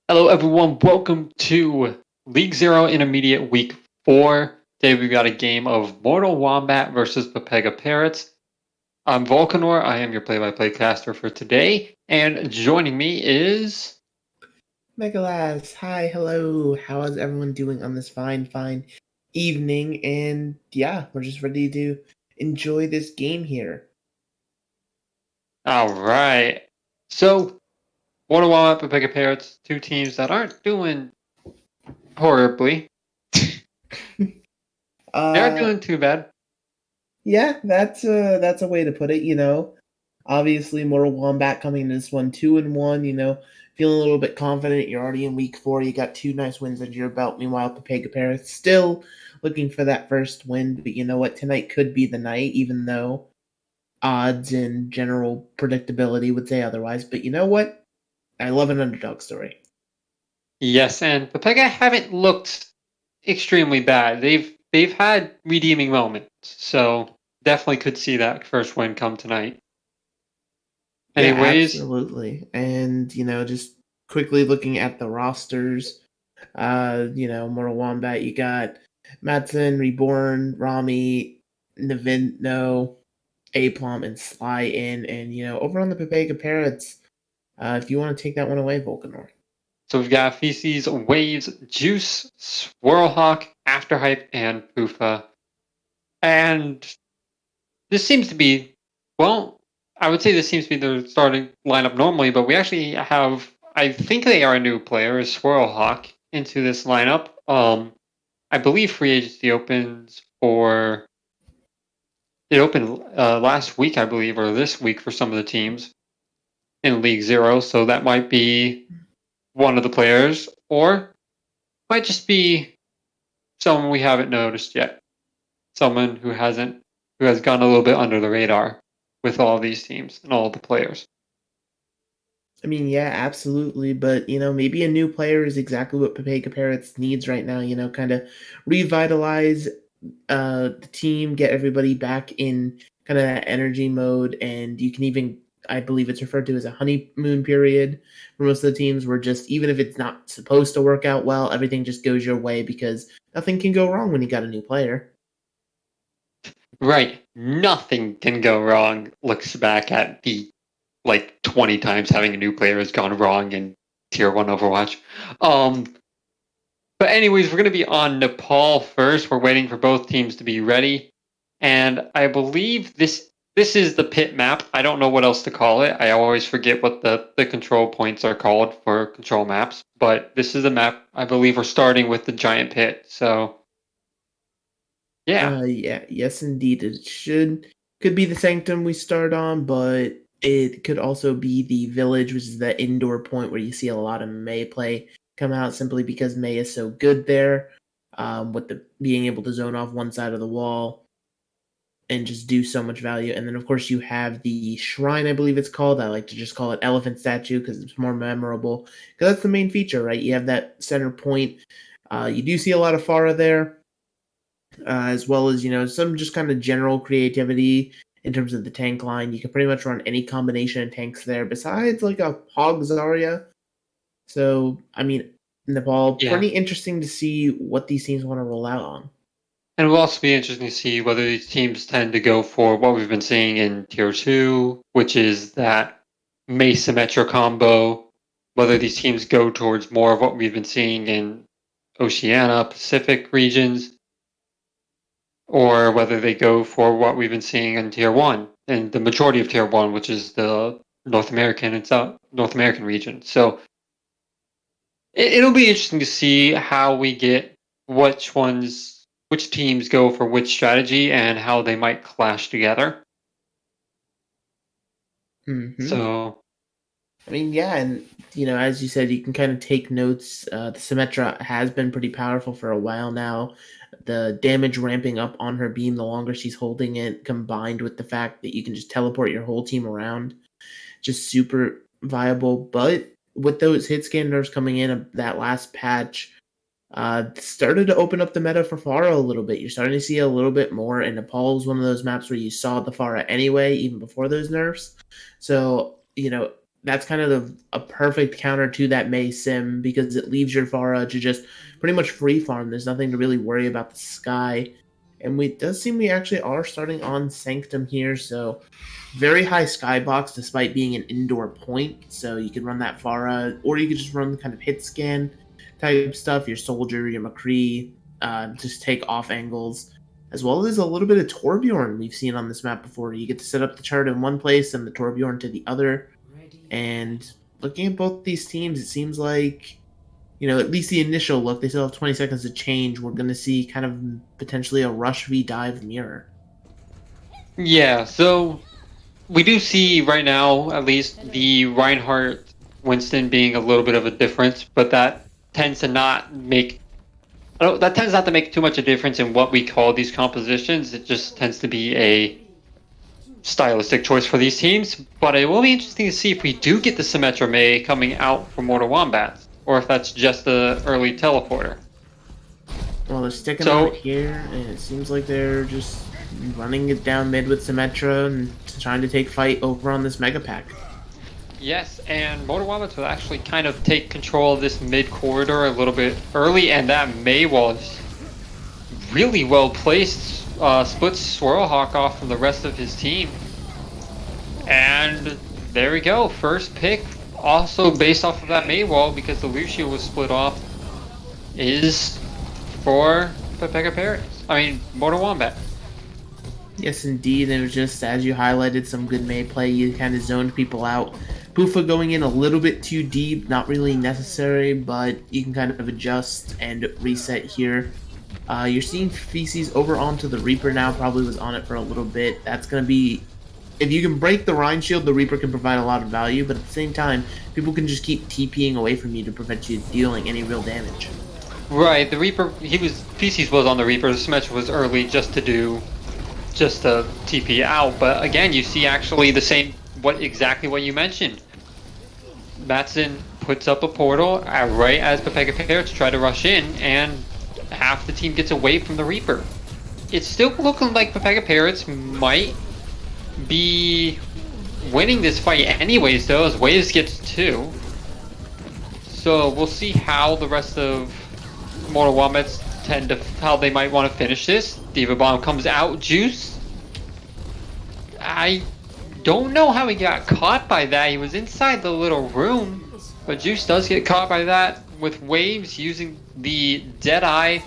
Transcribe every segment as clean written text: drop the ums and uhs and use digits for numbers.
Hello, everyone. Welcome to League Zero Intermediate Week 4. Today we've got a game of Mortal Wombat versus Pepega Parrots. I'm Volcanor. I am your play-by-play caster for today. And joining me is... Megalas, hi, hello. How is everyone doing on this fine evening? And yeah, we're just ready to enjoy this game here. Alright. So, Mortal Wombat, Pepega Parrots, two teams that aren't doing horribly. They aren't uh doing too bad. yeah, that's a way to put it, Obviously Mortal Wombat coming into this one 2-1, feeling a little bit confident. You're already in week 4, you got two nice wins under your belt. Meanwhile, Pepega Paris still looking for that first win, but you know what? Tonight could be the night, even though odds and general predictability would say otherwise. But you know what? I love an underdog story. Yes, and Pepega haven't looked extremely bad. They've had redeeming moments, so definitely could see that first win come tonight. Yeah, Anyways, absolutely. And, just quickly looking at the rosters, Mortal Wombat, you got Matson, Reborn, Rami, Navino, Aplom, and Sly in. And, over on the Pepega Parrots, if you want to take that one away, Volcanor. so we've got Feces, Waves, Juice, Swirlhawk, Afterhype, and Poofa. And this seems to be, well, I would say this seems to be the starting lineup normally, but we actually have, I think they are a new player, is Swirlhawk, into this lineup. I believe free agency opens for, it opened last week, I believe, or this week for some of the teams in League Zero, so that might be one of the players, or might just be someone we haven't noticed yet. Someone who has gone a little bit under the radar with all these teams and all the players. I mean, yeah, absolutely. But, maybe a new player is exactly what Pepega Parrots needs right now, kind of revitalize the team, get everybody back in kind of that energy mode. And you can even, I believe it's referred to as a honeymoon period for most of the teams, where just even if it's not supposed to work out well, everything just goes your way because nothing can go wrong when you got a new player. Right. Nothing can go wrong. Looks back at the 20 times having a new player has gone wrong in tier 1 Overwatch. Um but anyways, we're going to be on Nepal first. We're waiting for both teams to be ready. And I believe this is the pit map. I don't know what else to call it. I always forget what the control points are called for control maps. But this is the map. I believe we're starting with the giant pit. So yeah. Yeah, yes, indeed. It could be the sanctum we start on, but it could also be the village, which is the indoor point where you see a lot of May play come out simply because May is so good there. With the being able to zone off one side of the wall and just do so much value. And then of course you have the shrine, I believe it's called. I like to just call it elephant statue because it's more memorable. Because that's the main feature, right? You have that center point. You do see a lot of Farah there, as well as some just kind of general creativity in terms of the tank line. You can pretty much run any combination of tanks there, besides like a Hog Zarya. So I mean, Nepal, Yeah. pretty interesting to see what these teams want to roll out on. And it will also be interesting to see whether these teams tend to go for what we've been seeing in Tier 2, which is that Mesa Metro combo, whether these teams go towards more of what we've been seeing in Oceania, Pacific regions, or whether they go for what we've been seeing in Tier 1, and the majority of Tier 1, which is the North American and South North American region. So it'll be interesting to see how we get which teams go for which strategy and how they might clash together. Hmm. So I mean, yeah, and as you said, you can kind of take notes. The Symmetra has been pretty powerful for a while now. The damage ramping up on her beam the longer she's holding it, combined with the fact that you can just teleport your whole team around, just super viable. But with those hit scan nerfs coming in, that last patch started to open up the meta for Pharah a little bit. You're starting to see a little bit more, and Nepal is one of those maps where you saw the Pharah anyway, even before those nerfs. So, that's kind of a perfect counter to that Mei sim because it leaves your Pharah to just pretty much free farm. There's nothing to really worry about the sky. And it does seem we actually are starting on Sanctum here, so very high skybox despite being an indoor point. So you could run that Pharah, or you could just run kind of hit scan type stuff, your Soldier, your McCree, just take off angles. As well as a little bit of Torbjorn we've seen on this map before. You get to set up the chart in one place and the Torbjorn to the other. And looking at both these teams, it seems like, at least the initial look, they still have 20 seconds to change. We're going to see kind of potentially a rush v dive mirror. Yeah, so we do see right now, at least, the Reinhardt Winston being a little bit of a difference, but that tends to not make too much a difference in what we call these compositions. It just tends to be a stylistic choice for these teams. But it will be interesting to see if we do get the Symmetra Mei coming out for Mortal Wombats, or if that's just the early teleporter. Well, they're sticking out here, and it seems like they're just running it down mid with Symmetra and trying to take fight over on this Mega Pack. Yes, and Mortal Wombats will actually kind of take control of this mid corridor a little bit early, and that Mei wall is really well placed. Splits Swirlhawk off from the rest of his team. And there we go. First pick, also based off of that Mei wall, because the Lucio was split off, is for Pepega Parrots. Mortal Wombat. Yes, indeed. And it was just, as you highlighted, some good Mei play. You kind of zoned people out. Poofa going in a little bit too deep, not really necessary, but you can kind of adjust and reset here. You're seeing Feces over onto the Reaper now, probably was on it for a little bit. That's going to be... If you can break the Rhine Shield, the Reaper can provide a lot of value, but at the same time, people can just keep TPing away from you to prevent you dealing any real damage. Right, the Reaper, Feces was on the Reaper, the Symmetra was early just to TP out, but again, you see actually the same, exactly what you mentioned. Matson puts up a portal right as Pepega Parrots try to rush in, and half the team gets away from the Reaper. It's still looking like Pepega Parrots might be winning this fight anyways, though, as Waves gets 2. So we'll see how the rest of Mortal Wombats how they might want to finish this. Diva Bomb comes out. Juice, I don't know how he got caught by that. He was inside the little room, but Juice does get caught by that with Waves using the Deadeye.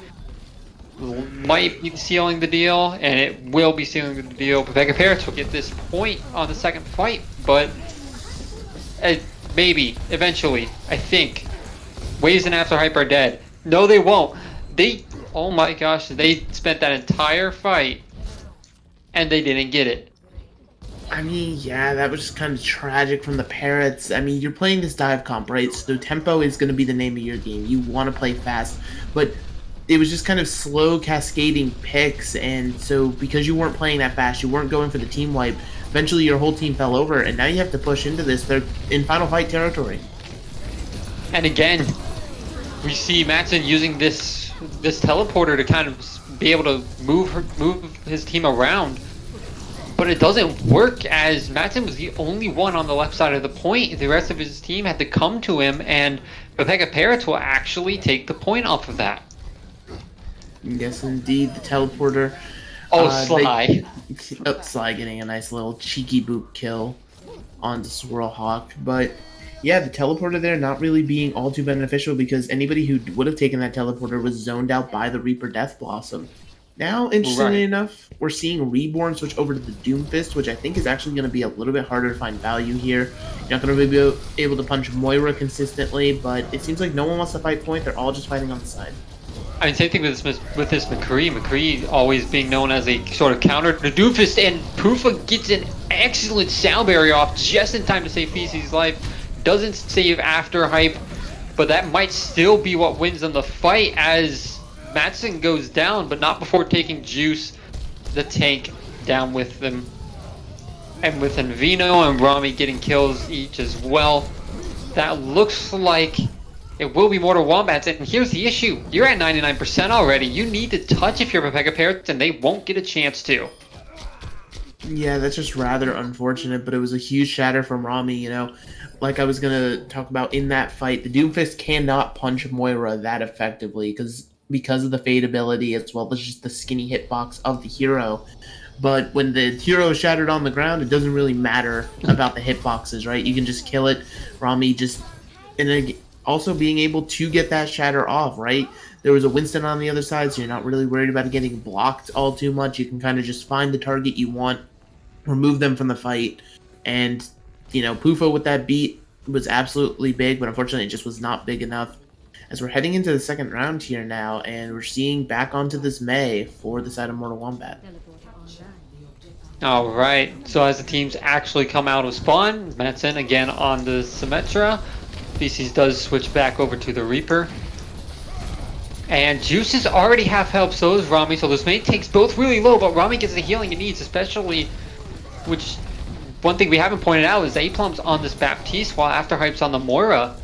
Might be sealing the deal, and it will be sealing the deal. Pepega Parrots will get this point on the second fight, but maybe, eventually, I think. Waves and Afterhype are dead. No, they won't. Oh my gosh, they spent that entire fight, and they didn't get it. Yeah, that was just kind of tragic from the Parrots. You're playing this dive comp, right? So tempo is going to be the name of your game. You want to play fast, but it was just kind of slow cascading picks, and so because you weren't playing that fast, you weren't going for the team wipe, eventually your whole team fell over, and now you have to push into this. They're in final fight territory. And again, we see Matson using this teleporter to kind of be able to move his team around. But it doesn't work, as Matson was the only one on the left side of the point. The rest of his team had to come to him, and Pepega Parrots will actually take the point off of that. Yes, indeed, the teleporter. Sly. Sly getting a nice little cheeky boot kill onto Swirlhawk. But yeah, the teleporter there not really being all too beneficial because anybody who would have taken that teleporter was zoned out by the Reaper Death Blossom. Now, interestingly enough, we're seeing Reborn switch over to the Doomfist, which I think is actually going to be a little bit harder to find value here. You're not going to be able to punch Moira consistently, but it seems like no one wants to fight point. They're all just fighting on the side. Same thing with this McCree. McCree always being known as a sort of counter to Doomfist, and Poofa gets an excellent sound barrier off just in time to save Feces' life. Doesn't save after hype, but that might still be what wins them the fight as Matson goes down, but not before taking Juice, the tank, down with them. And with Envino and Rami getting kills each as well, that looks like it will be Mortal Wombats. And here's the issue. You're at 99% already. You need to touch if you're Pepega Parrots, and they won't get a chance to. Yeah, that's just rather unfortunate, but it was a huge shatter from Rami, Like I was gonna talk about in that fight, the Doomfist cannot punch Moira that effectively because of the fade ability as well as just the skinny hitbox of the hero. But when the hero is shattered on the ground, it doesn't really matter about the hitboxes, right? You can just kill it. Rami just and then also being able to get that shatter off, right? There was a Winston on the other side, so you're not really worried about it getting blocked all too much. You can kind of just find the target you want, remove them from the fight, and Pufo with that beat was absolutely big, but unfortunately it just was not big enough. As we're heading into the second round here now, and we're seeing back onto this May for the side of Mortal Wombat. All right, so as the teams actually come out of spawn, Madsen again on the Symmetra. Feces does switch back over to the Reaper. And Juice is already half health, so is Rami, so this May takes both really low, but Rami gets the healing he needs, especially, which, one thing we haven't pointed out is A-Plum's on this Baptiste while After Hype's on the Moira,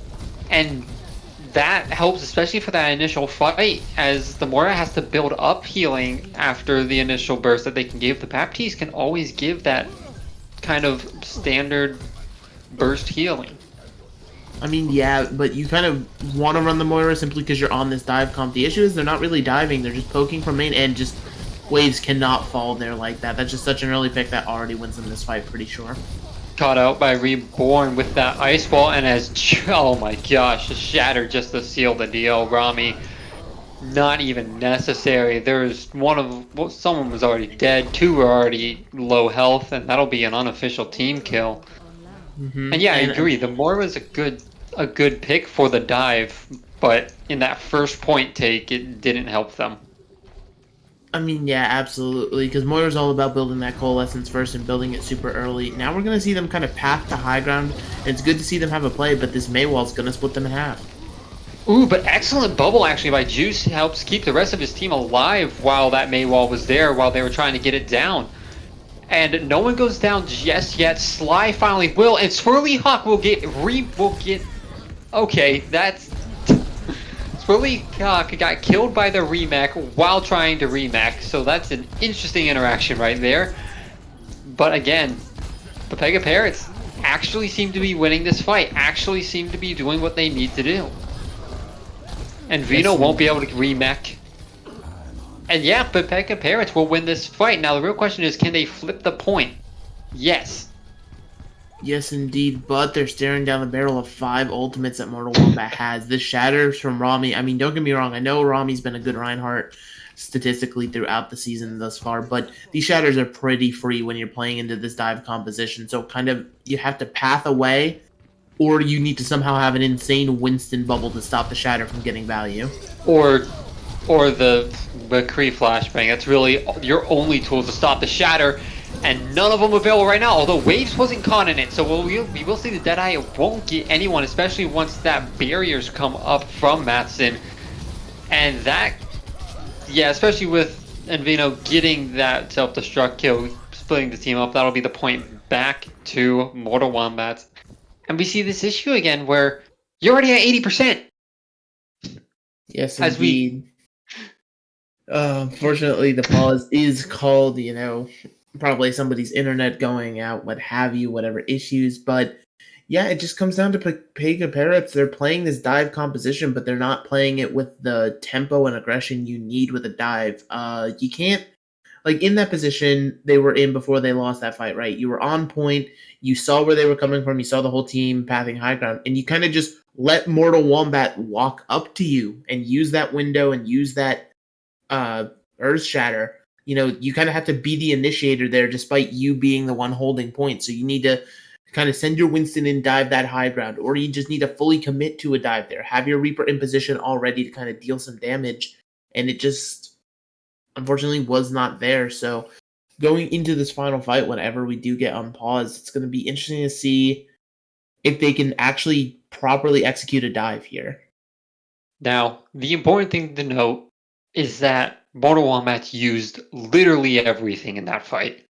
and that helps especially for that initial fight, as the Moira has to build up healing after the initial burst that they can give. The Baptiste can always give that kind of standard burst healing. I mean, yeah, but you kind of want to run the Moira simply because you're on this dive comp. The issue is they're not really diving, they're just poking from main, and just waves cannot fall there like that. That's just such an early pick that already wins them this fight, pretty sure. Caught out by Reborn with that ice wall, and as oh my gosh, the shatter just to seal the deal. Rami, not even necessary. There's someone was already dead, two were already low health, and that'll be an unofficial team kill. Mm-hmm. And yeah, I agree. The Moira was a good pick for the dive, but in that first point take, it didn't help them. I mean, yeah, absolutely, because Moira's all about building that coalescence first and building it super early. Now we're going to see them kind of path to high ground, and it's good to see them have a play, but this Maywall's going to split them in half. Ooh, but excellent bubble actually by Juice helps keep the rest of his team alive while that Maywall was there, while they were trying to get it down. And no one goes down just yet. Sly finally will, and Swirly Hawk will get okay, that's Swirly Hawk got killed by the remake while trying to remake, so that's an interesting interaction right there. But again, Pepega Parrots actually seem to be winning this fight, actually seem to be doing what they need to do. And Vino won't be able to remake. And yeah, Pepega Parrots will win this fight. Now the real question is, can they flip the point? Yes. Yes, indeed, but they're staring down the barrel of 5 ultimates that Mortal Wombat has. This shatters from Rami. I mean, don't get me wrong. I know Rami's been a good Reinhardt statistically throughout the season thus far, but these shatters are pretty free when you're playing into this dive composition. So kind of you have to path away, or you need to somehow have an insane Winston bubble to stop the shatter from getting value. Or the McCree flashbang. That's really your only tool to stop the shatter. And none of them available right now, although Waves wasn't caught in it. So we will see the Deadeye. It won't get anyone, especially once that barriers come up from Madsen. And that, yeah, especially with Envino getting that self-destruct kill, splitting the team up, that'll be the point back to Mortal Wombats. And we see this issue again where you're already at 80%. Yes, indeed. Unfortunately, the pause is called, probably somebody's internet going out, what have you, whatever issues. But yeah, it just comes down to Pepega Parrots. They're playing this dive composition, but they're not playing it with the tempo and aggression you need with a dive. You can't, like, in that position they were in before they lost that fight, right? You were on point, you saw where they were coming from, you saw the whole team pathing high ground, and you kind of just let Mortal Wombat walk up to you and use that window and use that Earth Shatter. You kind of have to be the initiator there despite you being the one holding point. So you need to kind of send your Winston in, dive that high ground, or you just need to fully commit to a dive there. Have your Reaper in position already to kind of deal some damage. And it just, unfortunately, was not there. So going into this final fight, whenever we do get unpaused, it's going to be interesting to see if they can actually properly execute a dive here. Now, the important thing to note is that Mortal Wombats used literally everything in that fight.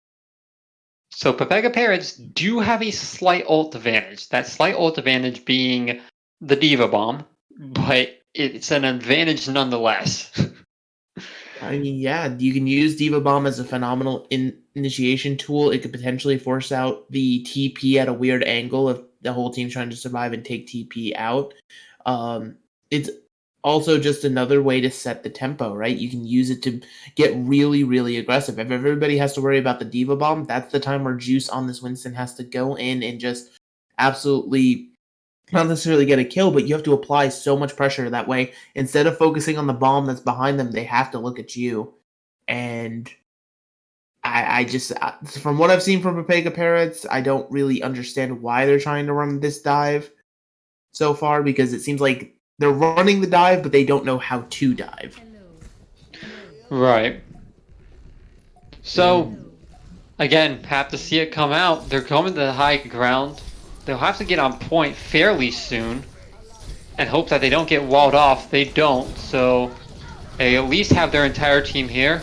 So Pepega Parrots do have a slight ult advantage. That slight ult advantage being the Diva Bomb, but it's an advantage nonetheless. I mean, yeah, you can use Diva Bomb as a phenomenal initiation tool. It could potentially force out the TP at a weird angle if the whole team's trying to survive and take TP out. It's also just another way to set the tempo, right? You can use it to get really, really aggressive. If everybody has to worry about the Diva Bomb, that's the time where Juice on this Winston has to go in and just absolutely not necessarily get a kill, but you have to apply so much pressure that way. Instead of focusing on the bomb that's behind them, they have to look at you. And I just, from what I've seen from Pepega Parrots, I don't really understand why they're trying to run this dive so far, because it seems like they're running the dive, but they don't know how to dive. Right. So, And again, have to see it come out. They're coming to the high ground. They'll have to get on point fairly soon and hope that they don't get walled off. They don't, so they at least have their entire team here.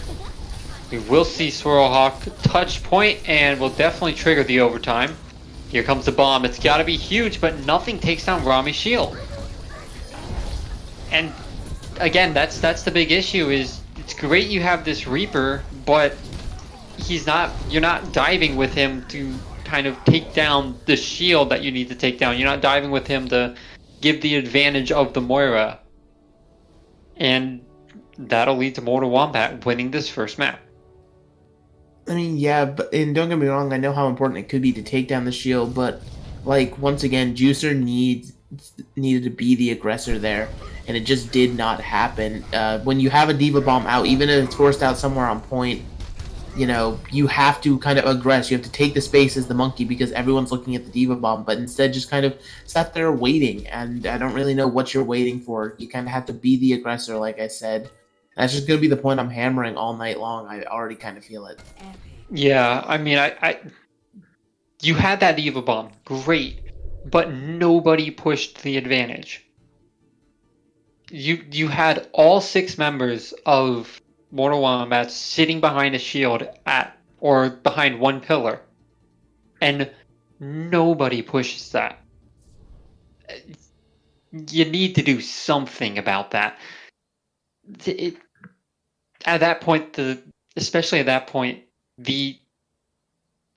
We will see Swirlhawk touch point and will definitely trigger the overtime. Here comes the bomb. It's got to be huge, but nothing takes down Rami's shield. And again, that's the big issue. Is it's great you have this Reaper, but you're not diving with him to kind of take down the shield that you need to take down. You're not diving with him to give the advantage of the Moira. And that'll lead to Mortal Wombat winning this first map. I mean, yeah, but and don't get me wrong, I know how important it could be to take down the shield, but like once again, Juicer needed to be the aggressor there, and it just did not happen. When you have a Diva Bomb out, even if it's forced out somewhere on point, you know, you have to kind of aggress. You have to take the space as the monkey because everyone's looking at the Diva Bomb, but instead just kind of sat there waiting, and I don't really know what you're waiting for. You kind of have to be the aggressor, like I said. That's just going to be the point I'm hammering all night long. I already kind of feel it. Yeah, I mean, you had that Diva Bomb, great, but nobody pushed the advantage. You had all 6 members of Mortal Wombat sitting behind a shield or behind one pillar, and nobody pushes that. You need to do something about that. At that point, especially at that point, the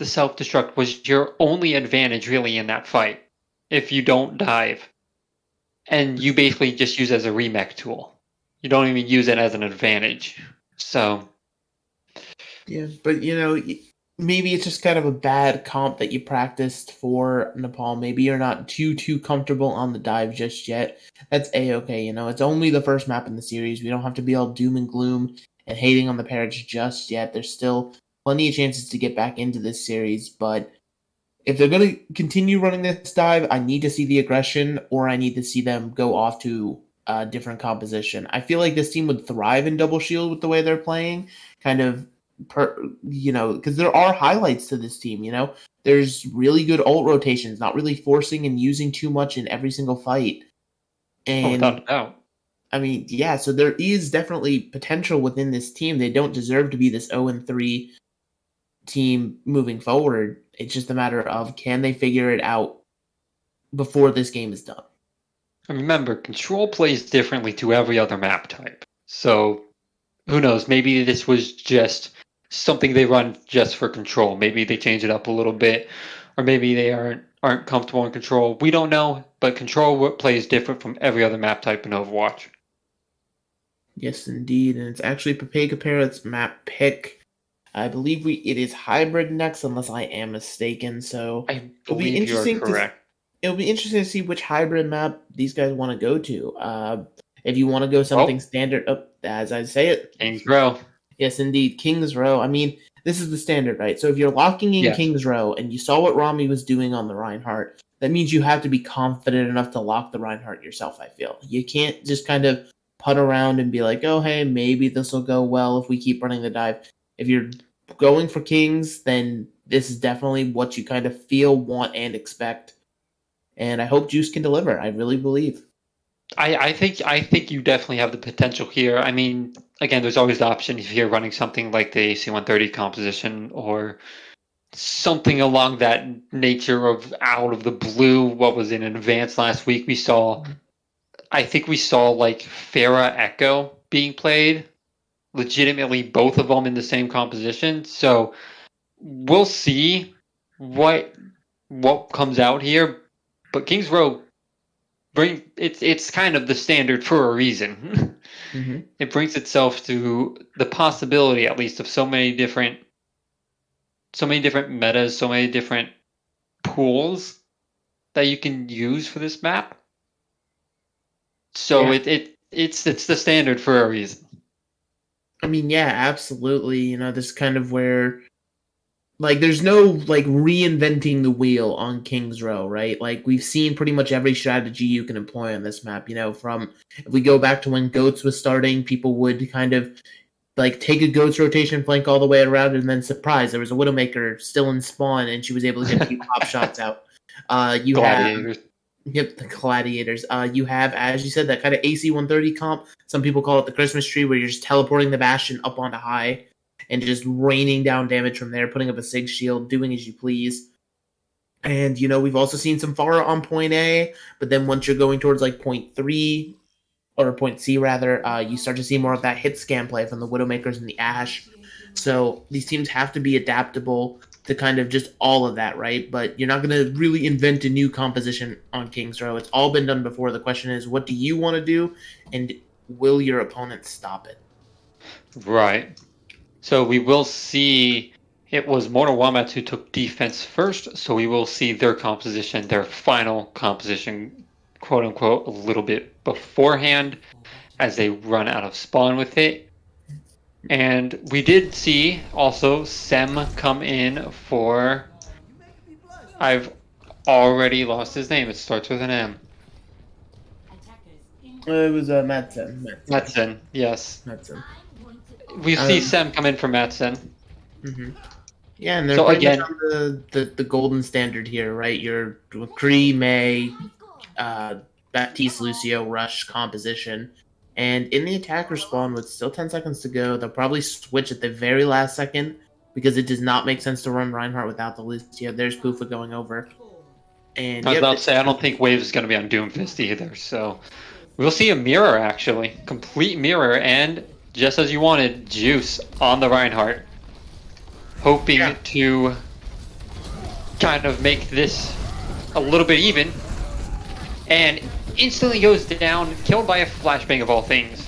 self-destruct was your only advantage really in that fight. If you don't dive, and you basically just use it as a remech tool, you don't even use it as an advantage. So yeah, but you know, maybe it's just kind of a bad comp that you practiced for Nepal. Maybe you're not too comfortable on the dive just yet. That's a-okay. You know, it's only the first map in the series. We don't have to be all doom and gloom and hating on the Parrots just yet. There's still plenty of chances to get back into this series, but if they're going to continue running this dive, I need to see the aggression, or I need to see them go off to a different composition. I feel like this team would thrive in double shield with the way they're playing, kind of, because there are highlights to this team. You know, there's really good ult rotations, not really forcing and using too much in every single fight, without and a doubt. I mean, yeah. So there is definitely potential within this team. They don't deserve to be this 0-3 team moving forward. It's just a matter of can they figure it out before this game is done. And remember, control plays differently to every other map type. So who knows? Maybe this was just something they run just for control. Maybe they change it up a little bit, or maybe they aren't comfortable in control. We don't know, but control plays different from every other map type in Overwatch. Yes, indeed, and it's actually Pepega Parrot's map pick. I believe it is hybrid next, unless I am mistaken. So I it'll be believe you are interesting to correct. it'll be interesting to see which hybrid map these guys want to go to. If you want to go something Well, standard, as I say it, Kings Row. yes, indeed, King's Row. I mean, this is the standard, right? So if you're locking in Yes. King's Row and you saw what Rami was doing on the Reinhardt, that means you have to be confident enough to lock the Reinhardt yourself, I feel. You can't just kind of putt around and be like, oh, hey, maybe this will go well if we keep running the dive. If you're going for Kings, then this is definitely what you kind of feel, want, and expect. And I hope Juice can deliver. I really believe. I think you definitely have the potential here. I mean, again, there's always the option if you're running something like the AC-130 composition or something along that nature of out of the blue. What was in advance last week? I think we saw like Farah Echo being played legitimately both of them in the same composition. So we'll see what comes out here. But King's Row it's kind of the standard for a reason. Mm-hmm. It brings itself to the possibility, at least, of so many different metas, so many different pools that you can use for this map. So Yeah. it's the standard for a reason. I mean, yeah, absolutely. You know, this is kind of where, like, there's no like reinventing the wheel on King's Row, right? Like, we've seen pretty much every strategy you can employ on this map. You know, from if we go back to when Goats was starting, people would kind of like take a Goats rotation flank all the way around, and then surprise, there was a Widowmaker still in spawn, and she was able to get a few pop shots out. You have Gladiators. Yep, the gladiators. You have, as you said, that kind of AC 130 comp. Some people call it the Christmas tree, where you're just teleporting the Bastion up onto high and just raining down damage from there, putting up a Sig shield, doing as you please. And, you know, we've also seen some Pharah on point A, but then once you're going towards like point 3, or point C rather, you start to see more of that hit scan play from the Widowmakers and the Ashe. So these teams have to be adaptable to kind of just all of that, right? But you're not going to really invent a new composition on King's Row. It's all been done before. The question is, what do you want to do, and will your opponent stop it? Right. So we will see. It was Mortal Wombats who took defense first, so we will see their composition, their final composition, quote unquote, a little bit beforehand as they run out of spawn with it. And we did see also Sem come in for. I've already lost his name. It starts with an M. It was Madsen. Madsen, yes. Madsen. We see Sem come in for Madsen. Mm-hmm. Yeah, and they're So pretty again, much on the golden standard here, right? Your Kree, May, Baptiste, Lucio, Rush composition. And in the attacker spawn with still 10 seconds to go, they'll probably switch at the very last second because it does not make sense to run Reinhardt without the Lucio. There's Poofa going over. And I was yep, about to say, I don't think Waves is going to be on Doomfist either, so we'll see a mirror, actually. Complete mirror, and just as you wanted, Juice on the Reinhardt. Hoping to kind of make this a little bit even. And instantly goes down, killed by a flashbang of all things.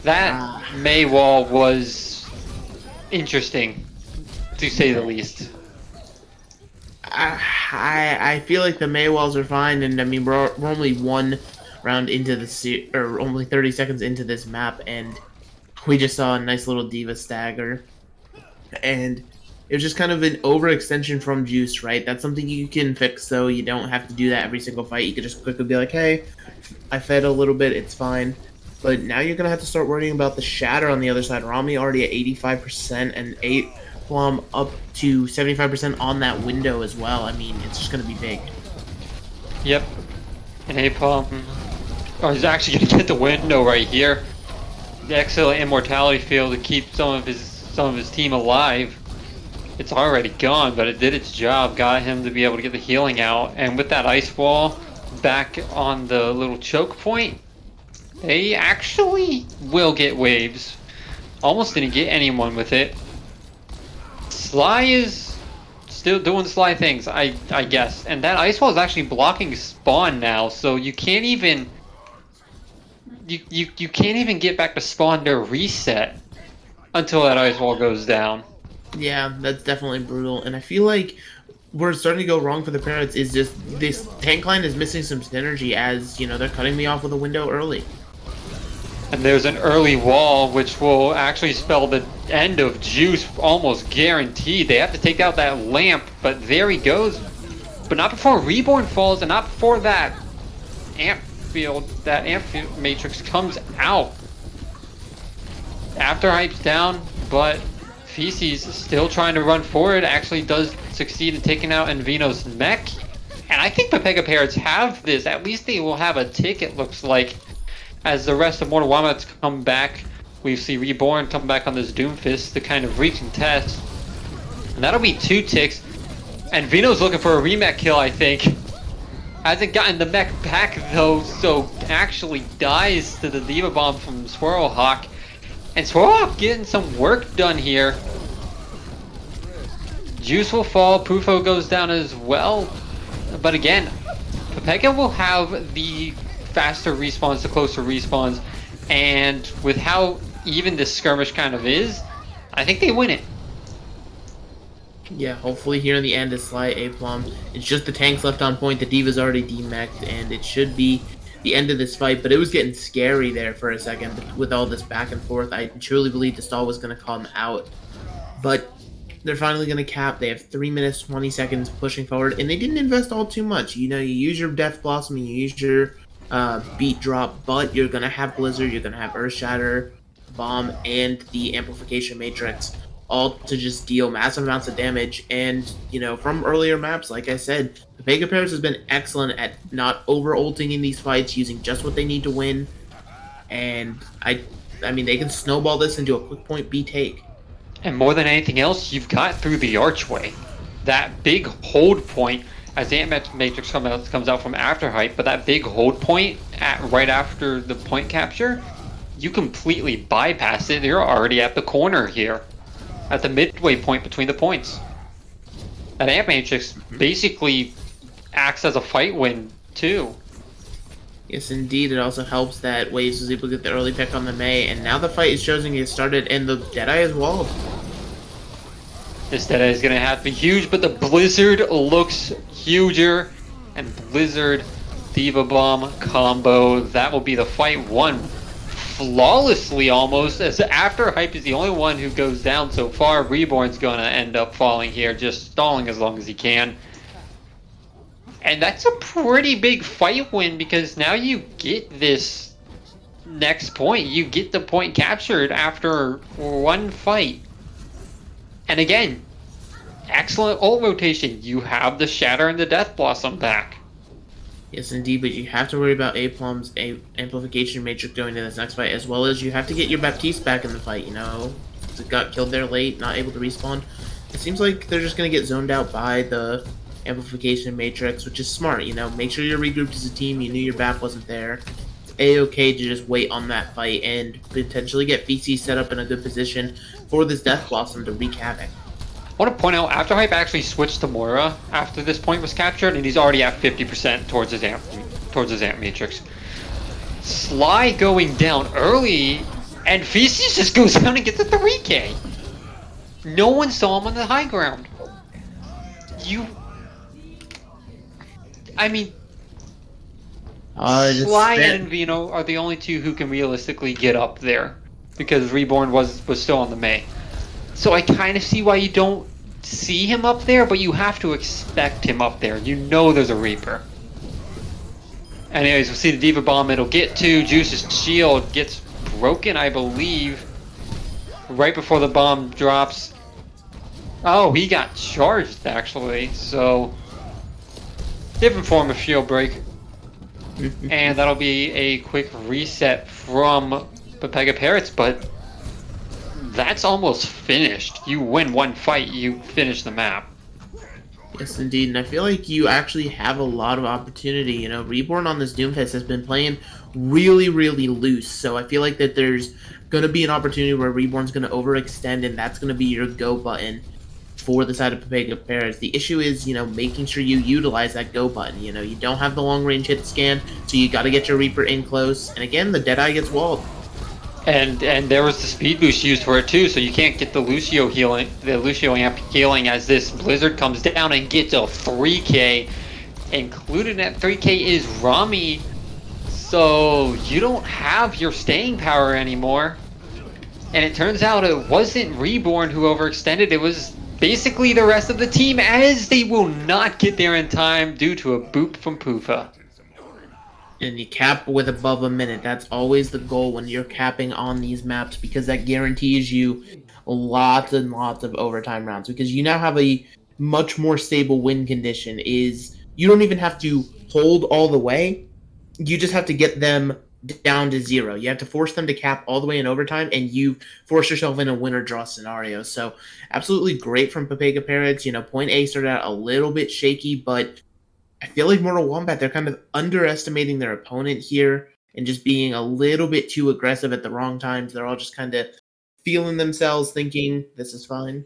That May wall was interesting, to say the least. I feel like the May walls are fine, and I mean we're only one round into the or only 30 seconds into this map, and we just saw a nice little diva stagger, and it was just kind of an overextension from Juice, right? That's something you can fix, though. You don't have to do that every single fight. You can just quickly be like, hey, I fed a little bit, it's fine. But now you're going to have to start worrying about the Shatter on the other side. Rami already at 85% and 8 Plum up to 75% on that window as well. I mean, it's just going to be big. Yep. And Apom is actually going to get the window right here. The excellent immortality field to keep some of his team alive. It's already gone, but it did its job. Got him to be able to get the healing out. And with that ice wall back on the little choke point, they actually will get waves. Almost didn't get anyone with it. Sly is still doing Sly things, I guess. And that ice wall is actually blocking spawn now, so you can't even you can't even get back to spawn to reset until that ice wall goes down. Yeah, that's definitely brutal. And I feel like where it's starting to go wrong for the Parrots is just this tank line is missing some synergy, as, you know, they're cutting me off with a window early. And there's an early wall, which will actually spell the end of Juice, almost guaranteed. They have to take out that lamp, but there he goes. But not before Reborn falls, and not before that amp matrix comes out. After Hype's down, but Feces still trying to run forward, actually does succeed in taking out Envino's mech. And I think Pepega Parrots have this. At least they will have a tick, it looks like. As the rest of Mortal Wombats come back, we see Reborn come back on this Doomfist to kind of recontest. And that'll be 2 ticks. And Vino's looking for a remech kill, I think. Hasn't gotten the mech back though, so actually dies to the Diva Bomb from Swirlhawk. And Swirlhawk getting some work done here. Juice will fall, Pufo goes down as well. But again, Pepega will have the faster respawns, the closer respawns, and with how even this skirmish kind of is, I think they win it. Yeah, hopefully here in the end, it's slight A-plum. It's just the tanks left on point. The Diva's already demeched, and it should be the end of this fight. But it was getting scary there for a second with all this back and forth. I truly believed the stall was going to come out. But they're finally going to cap. They have 3 minutes, 20 seconds pushing forward, and they didn't invest all too much. You know, you use your Death Blossom, you use your Beat Drop, but you're going to have Blizzard, you're going to have Earth Shatter, Bomb, and the Amplification Matrix, all to just deal massive amounts of damage. And, you know, from earlier maps, like I said, Pepega Parrots has been excellent at not over-ulting in these fights, using just what they need to win. And, I mean, they can snowball this into a quick point B take. And more than anything else, you've got through the archway. That big hold point, as the Ant Matrix comes out from after hype, but that big hold point right after the point capture, you completely bypass it. You're already at the corner here, at the midway point between the points. That Ant Matrix basically acts as a fight win too. Yes, indeed. It also helps that Waves was able to get the early pick on the Mei, and now the fight is chosen to get started, and the Deadeye is walled. This Deadeye is going to have to be huge, but the Blizzard looks huger, and Blizzard Diva Bomb combo, that will be the fight won flawlessly almost, as after hype is the only one who goes down so far. Reborn's going to end up falling here, just stalling as long as he can. And that's a pretty big fight win, because now you get this next point. You get the point captured after one fight. And again, excellent ult rotation. You have the Shatter and the Death Blossom back. Yes, indeed, but you have to worry about A-Plum's Amplification Matrix going to this next fight, as well as you have to get your Baptiste back in the fight, you know? It got killed there late, not able to respawn. It seems like they're just going to get zoned out by the Amplification Matrix, which is smart, you know? Make sure you're regrouped as a team, you knew your BAP wasn't there. It's A-okay to just wait on that fight and potentially get VC set up in a good position for this Death Blossom to wreak havoc. I want to point out, After Hype actually switched to Moira after this point was captured, and he's already at 50% towards his amp matrix. Sly going down early, and Feces just goes down and gets a 3K. No one saw him on the high ground. I mean, Sly and Vino are the only two who can realistically get up there, because Reborn was still on the Mei. So I kind of see why you don't see him up there, but you have to expect him up there. You know there's a Reaper. Anyways, we'll see the Diva Bomb it'll get to. Juice's shield gets broken, I believe, right before the bomb drops. Oh, he got charged, actually. So, different form of shield break. And that'll be a quick reset from Pepega Parrots, but that's almost finished. You win one fight, you finish the map. Yes, indeed, and I feel like you actually have a lot of opportunity. You know, Reborn on this Doomfest has been playing really, really loose, so I feel like that there's going to be an opportunity where Reborn's going to overextend, and that's going to be your go button for the side of Pepega Parrots. The issue is, you know, making sure you utilize that go button. You know, you don't have the long range hit scan, so you got to get your Reaper in close, and again, the Deadeye gets walled. And there was the speed boost used for it too, so you can't get the Lucio healing, the Lucio amp healing, as this Blizzard comes down and gets a 3K. Included in that 3K is Rami, so you don't have your staying power anymore. And it turns out it wasn't Reborn who overextended, it was basically the rest of the team, as they will not get there in time due to a boop from Poofa. And you cap with above a minute. That's always the goal when you're capping on these maps, because that guarantees you lots and lots of overtime rounds, because you now have a much more stable win condition. Is you don't even have to hold all the way. You just have to get them down to 0. You have to force them to cap all the way in overtime, and you force yourself in a win or draw scenario. So absolutely great from Pepega Parrots. You know, point A started out a little bit shaky, but I feel like Mortal Wombat, they're kind of underestimating their opponent here and just being a little bit too aggressive at the wrong times. They're all just kind of feeling themselves, thinking this is fine.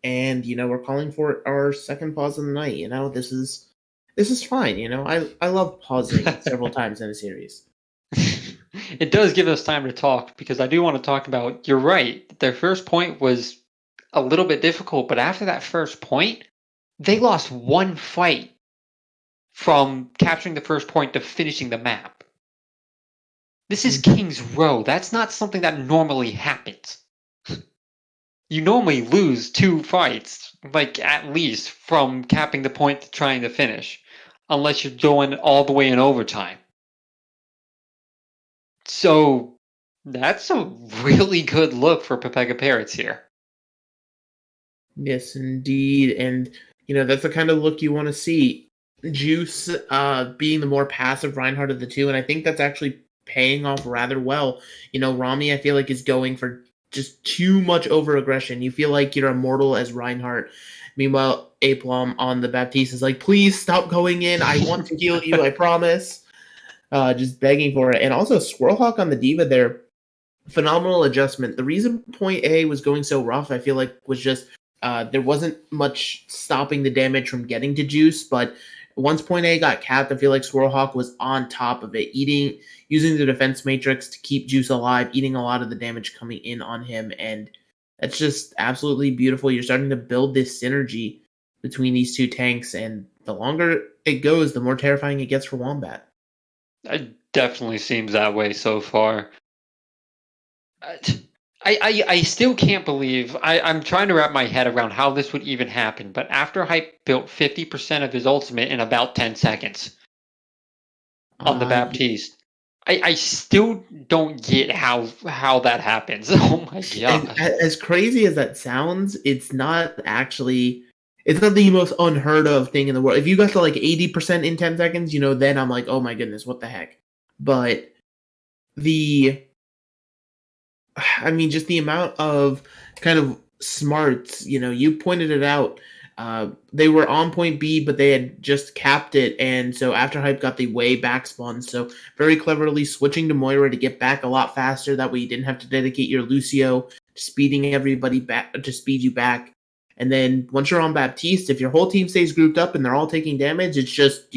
And we're calling for our second pause of the night. This is fine. I love pausing several times in a series. It does give us time to talk because I do want to talk about. You're right. Their first point was a little bit difficult, but after that first point, they lost one fight from capturing the first point to finishing the map. This is King's Row. That's not something that normally happens. You normally lose 2 fights, like at least, from capping the point to trying to finish, unless you're going all the way in overtime. So that's a really good look for Pepega Parrots here. Yes, indeed. And that's the kind of look you want to see. Juice being the more passive Reinhardt of the two, and I think that's actually paying off rather well. Rami, I feel like, is going for just too much over aggression. You feel like you're immortal as Reinhardt. Meanwhile, Aplom on the Baptiste is like, please stop going in. I want to heal you, I promise. Just begging for it. And also Swirlhawk on the Diva there. Phenomenal adjustment. The reason point A was going so rough, I feel like, was just there wasn't much stopping the damage from getting to Juice, but once point A got capped, I feel like Swirlhawk was on top of it, using the defense matrix to keep Juice alive, eating a lot of the damage coming in on him, and that's just absolutely beautiful. You're starting to build this synergy between these two tanks, and the longer it goes, the more terrifying it gets for Wombat. It definitely seems that way so far. I still can't believe I'm trying to wrap my head around how this would even happen, but After Hype built 50% of his ultimate in about 10 seconds on the Baptiste. I still don't get how that happens. Oh my god. As crazy as that sounds, it's not the most unheard of thing in the world. If you got to like 80% in 10 seconds, then I'm like, oh my goodness, what the heck? But just the amount of kind of smarts, you pointed it out. They were on point B, but they had just capped it, and so After Hype got the way back spawn. So very cleverly switching to Moira to get back a lot faster. That way you didn't have to dedicate your Lucio to speeding everybody back to speed you back. And then once you're on Baptiste, if your whole team stays grouped up and they're all taking damage, you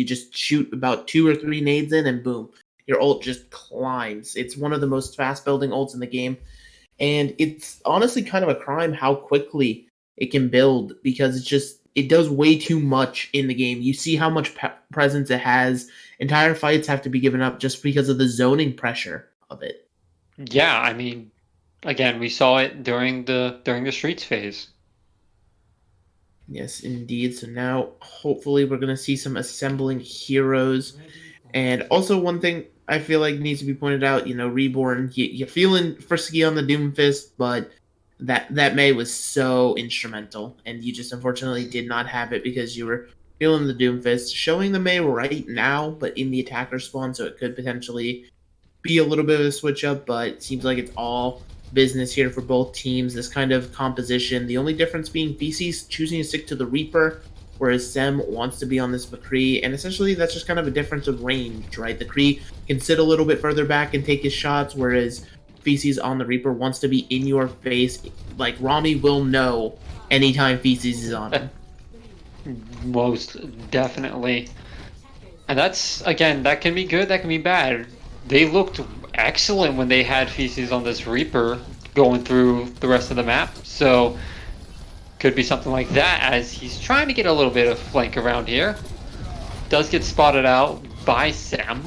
just shoot about 2 or 3 nades in, and boom, your ult just climbs. It's one of the most fast building ults in the game. And it's honestly kind of a crime how quickly it can build, because it does way too much in the game. You see how much presence it has. Entire fights have to be given up just because of the zoning pressure of it. Yeah, I mean, again, we saw it during the Streets phase. Yes, indeed. So now, hopefully, we're going to see some assembling heroes. And also, one thing I feel like needs to be pointed out, Reborn, you're feeling frisky on the Doomfist, but that Mei was so instrumental, and you just unfortunately did not have it because you were feeling the Doomfist. Showing the Mei right now, but in the attacker spawn, so it could potentially be a little bit of a switch up, but it seems like it's all business here for both teams. This kind of composition, the only difference being Feces choosing to stick to the Reaper, whereas Sem wants to be on this McCree, and essentially that's just kind of a difference of range, right? The Cree can sit a little bit further back and take his shots, whereas Feces on the Reaper wants to be in your face. Like, Rami will know anytime Feces is on him. Most definitely. And that's, again, that can be good, that can be bad. They looked excellent when they had Feces on this Reaper going through the rest of the map, so could be something like that as he's trying to get a little bit of flank around here. Does get spotted out by Sam,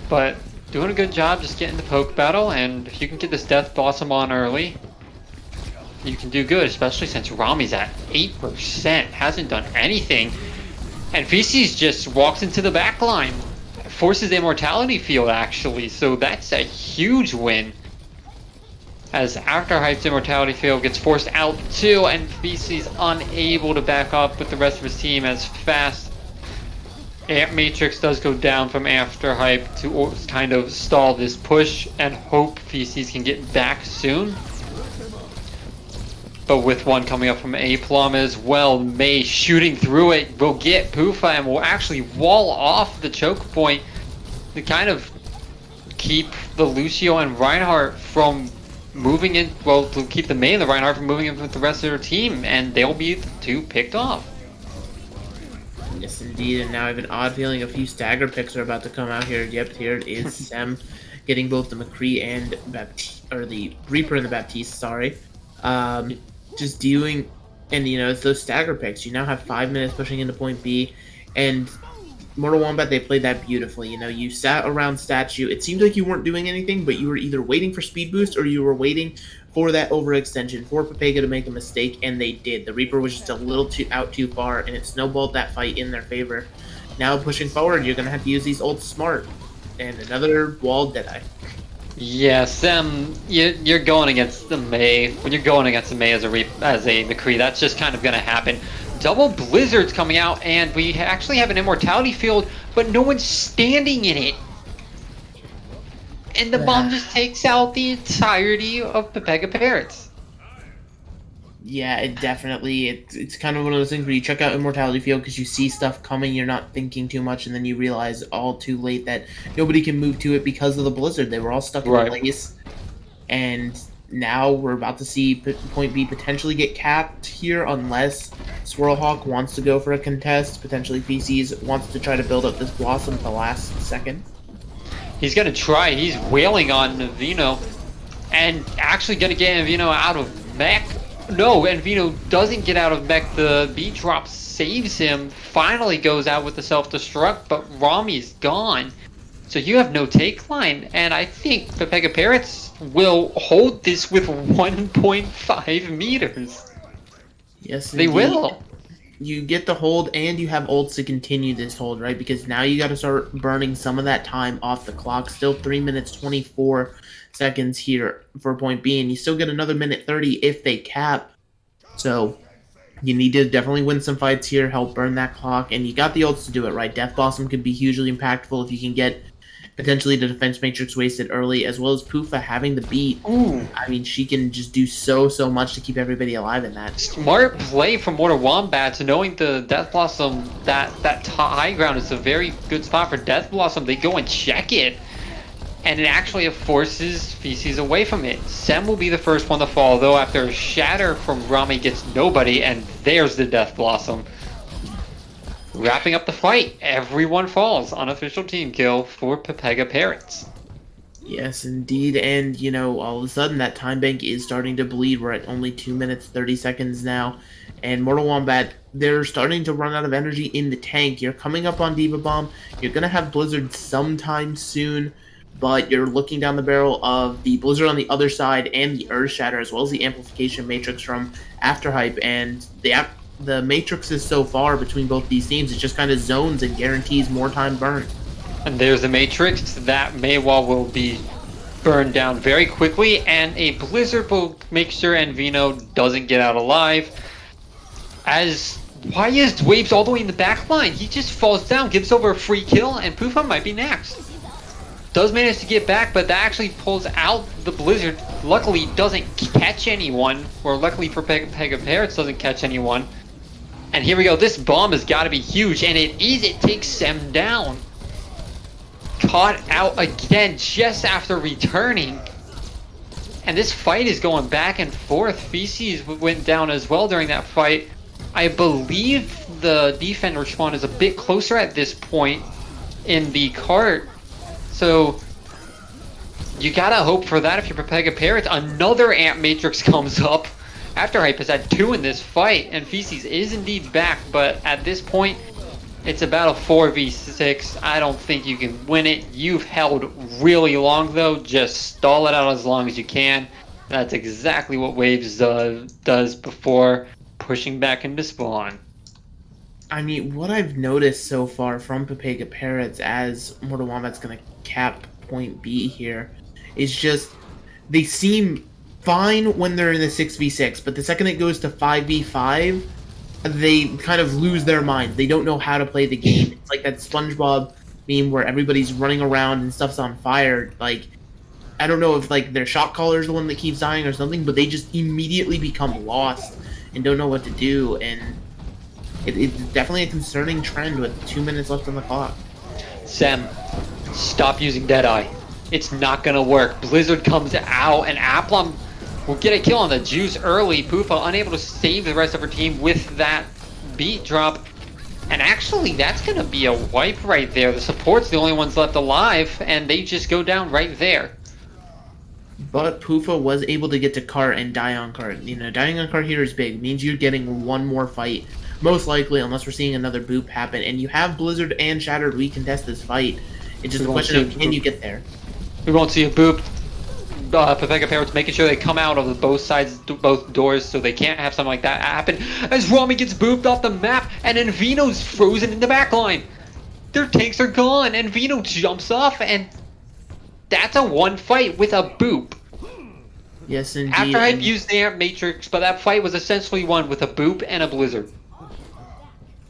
but doing a good job just getting the poke battle, and if you can get this Death Blossom on early, you can do good, especially since Rami's at 8%, hasn't done anything, and Feces just walks into the back line, forces the Immortality field actually, so that's a huge win. As After Hype's Immortality field gets forced out too, and Feces unable to back up with the rest of his team as fast. Amp Matrix does go down from After Hype to kind of stall this push and hope Feces can get back soon. But with one coming up from Aplom as well, Mei shooting through it will get Poofa and will actually wall off the choke point to kind of keep the Lucio and Reinhardt from moving in, well, to keep the Mei and the Reinhardt from moving in with the rest of their team, and they'll be the two picked off. Yes, indeed, and now I have an odd feeling a few stagger picks are about to come out here. Yep, here it is. Sem getting both the McCree and the Reaper and the Baptiste, sorry. Just dealing, and it's those stagger picks. You now have 5 minutes pushing into point B, and Mortal Wombat, they played that beautifully. You sat around statue. It seemed like you weren't doing anything, but you were either waiting for speed boost or you were waiting for that overextension for Pepega to make a mistake, and they did. The Reaper was just a little too far, and it snowballed that fight in their favor. Now pushing forward, you're going to have to use these ults smart. And another wall Deadeye. Yeah, Sem, you're going against the Mei. When you're going against the Mei as a McCree, that's just kind of going to happen. Double Blizzards coming out, and we actually have an Immortality field, but no one's standing in it. And the bomb just takes out the entirety of Pepega Parrots. Yeah, it's kind of one of those things where you check out Immortality Field because you see stuff coming, you're not thinking too much, and then you realize all too late that nobody can move to it because of the blizzard. They were all stuck in place, and now we're about to see point B potentially get capped here unless Swirlhawk wants to go for a contest. Potentially Feces wants to try to build up this Blossom at the last second. He's going to try. He's wailing on Vino and actually going to get Vino out of mech. No, and Vino doesn't get out of mech. The beat drop saves him. Finally goes out with the self-destruct, but Rami's gone. So you have no take line, and I think Pepega Parrots will hold this with 1.5 meters. Yes, they will. You get the hold, and you have ults to continue this hold, right? Because now you got to start burning some of that time off the clock. Still 3 minutes 24 seconds here for point B, and you still get another minute 30 if they cap. So you need to definitely win some fights here, help burn that clock, and you got the ults to do it, right? Death Blossom could be hugely impactful if you can get potentially the defense matrix wasted early, as well as Poofa having the beat. Ooh. I mean, she can just do so much to keep everybody alive in that. Smart play from Mortal Wombats, knowing the Death Blossom, that high ground is a very good spot for Death Blossom. They go and check it, and it actually forces Feces away from it. Sem will be the first one to fall, though, after a shatter from Rami gets nobody, and there's the Death Blossom. Wrapping up the fight, everyone falls. Unofficial team kill for Pepega Parrots. Yes, indeed, and all of a sudden that time bank is starting to bleed. We're at only 2 minutes 30 seconds now, and Mortal Wombat, they're starting to run out of energy in the tank. You're coming up on Diva Bomb. You're gonna have Blizzard sometime soon, but you're looking down the barrel of the Blizzard on the other side and the Earth Shatter, as well as the Amplification Matrix from Afterhype, and the matrices so far between both these teams, it just kind of zones and guarantees more time burned. And there's the matrix. That Maywall will be burned down very quickly, and a Blizzard will make sure Vino doesn't get out alive. Why is Waves all the way in the back line? He just falls down, gives over a free kill, and Poofa might be next. Does manage to get back, but that actually pulls out the Blizzard. Luckily, doesn't catch anyone, or luckily for Pepega Parrots doesn't catch anyone. And here we go. This bomb has got to be huge, and it is. It takes Sem down. Caught out again just after returning. And this fight is going back and forth. Feces went down as well during that fight. I believe the defender spawn is a bit closer at this point in the cart. So you gotta hope for that if you're Pepega Parrots. Another Amp Matrix comes up. Afterhype has had 2 in this fight, and Feces is indeed back, but at this point, it's about a 4v6. I don't think you can win it. You've held really long, though. Just stall it out as long as you can. That's exactly what Waves does before pushing back into spawn. I mean, what I've noticed so far from Pepega Parrots as Mortal Wombat's going to cap point B here is just they seem fine when they're in the 6v6, but the second it goes to 5v5, they kind of lose their mind. They don't know how to play the game. It's like that SpongeBob meme where everybody's running around and stuff's on fire. Like, I don't know if their shot caller is the one that keeps dying or something, but they just immediately become lost and don't know what to do. And it's definitely a concerning trend with 2 minutes left on the clock. Sem, stop using Deadeye. It's not going to work. Blizzard comes out, and Aplum will get a kill on the Juice early. Poofa unable to save the rest of her team with that beat drop. And actually, that's going to be a wipe right there. The support's the only ones left alive, and they just go down right there. But Poofa was able to get to cart and die on cart. You know, dying on cart here is big. It means you're getting one more fight. Most likely, unless we're seeing another boop happen. And you have Blizzard and Shattered recontest this fight. It's just a question of can you get there. We won't see a boop. Pepega Parrots making sure they come out of both sides, both doors, so they can't have something like that happen. As Rami gets booped off the map, and then Vino's frozen in the backline. Their tanks are gone, and Vino jumps off, and that's a one fight with a boop. Yes, indeed. After I used the Amp Matrix, but that fight was essentially won with a boop and a Blizzard.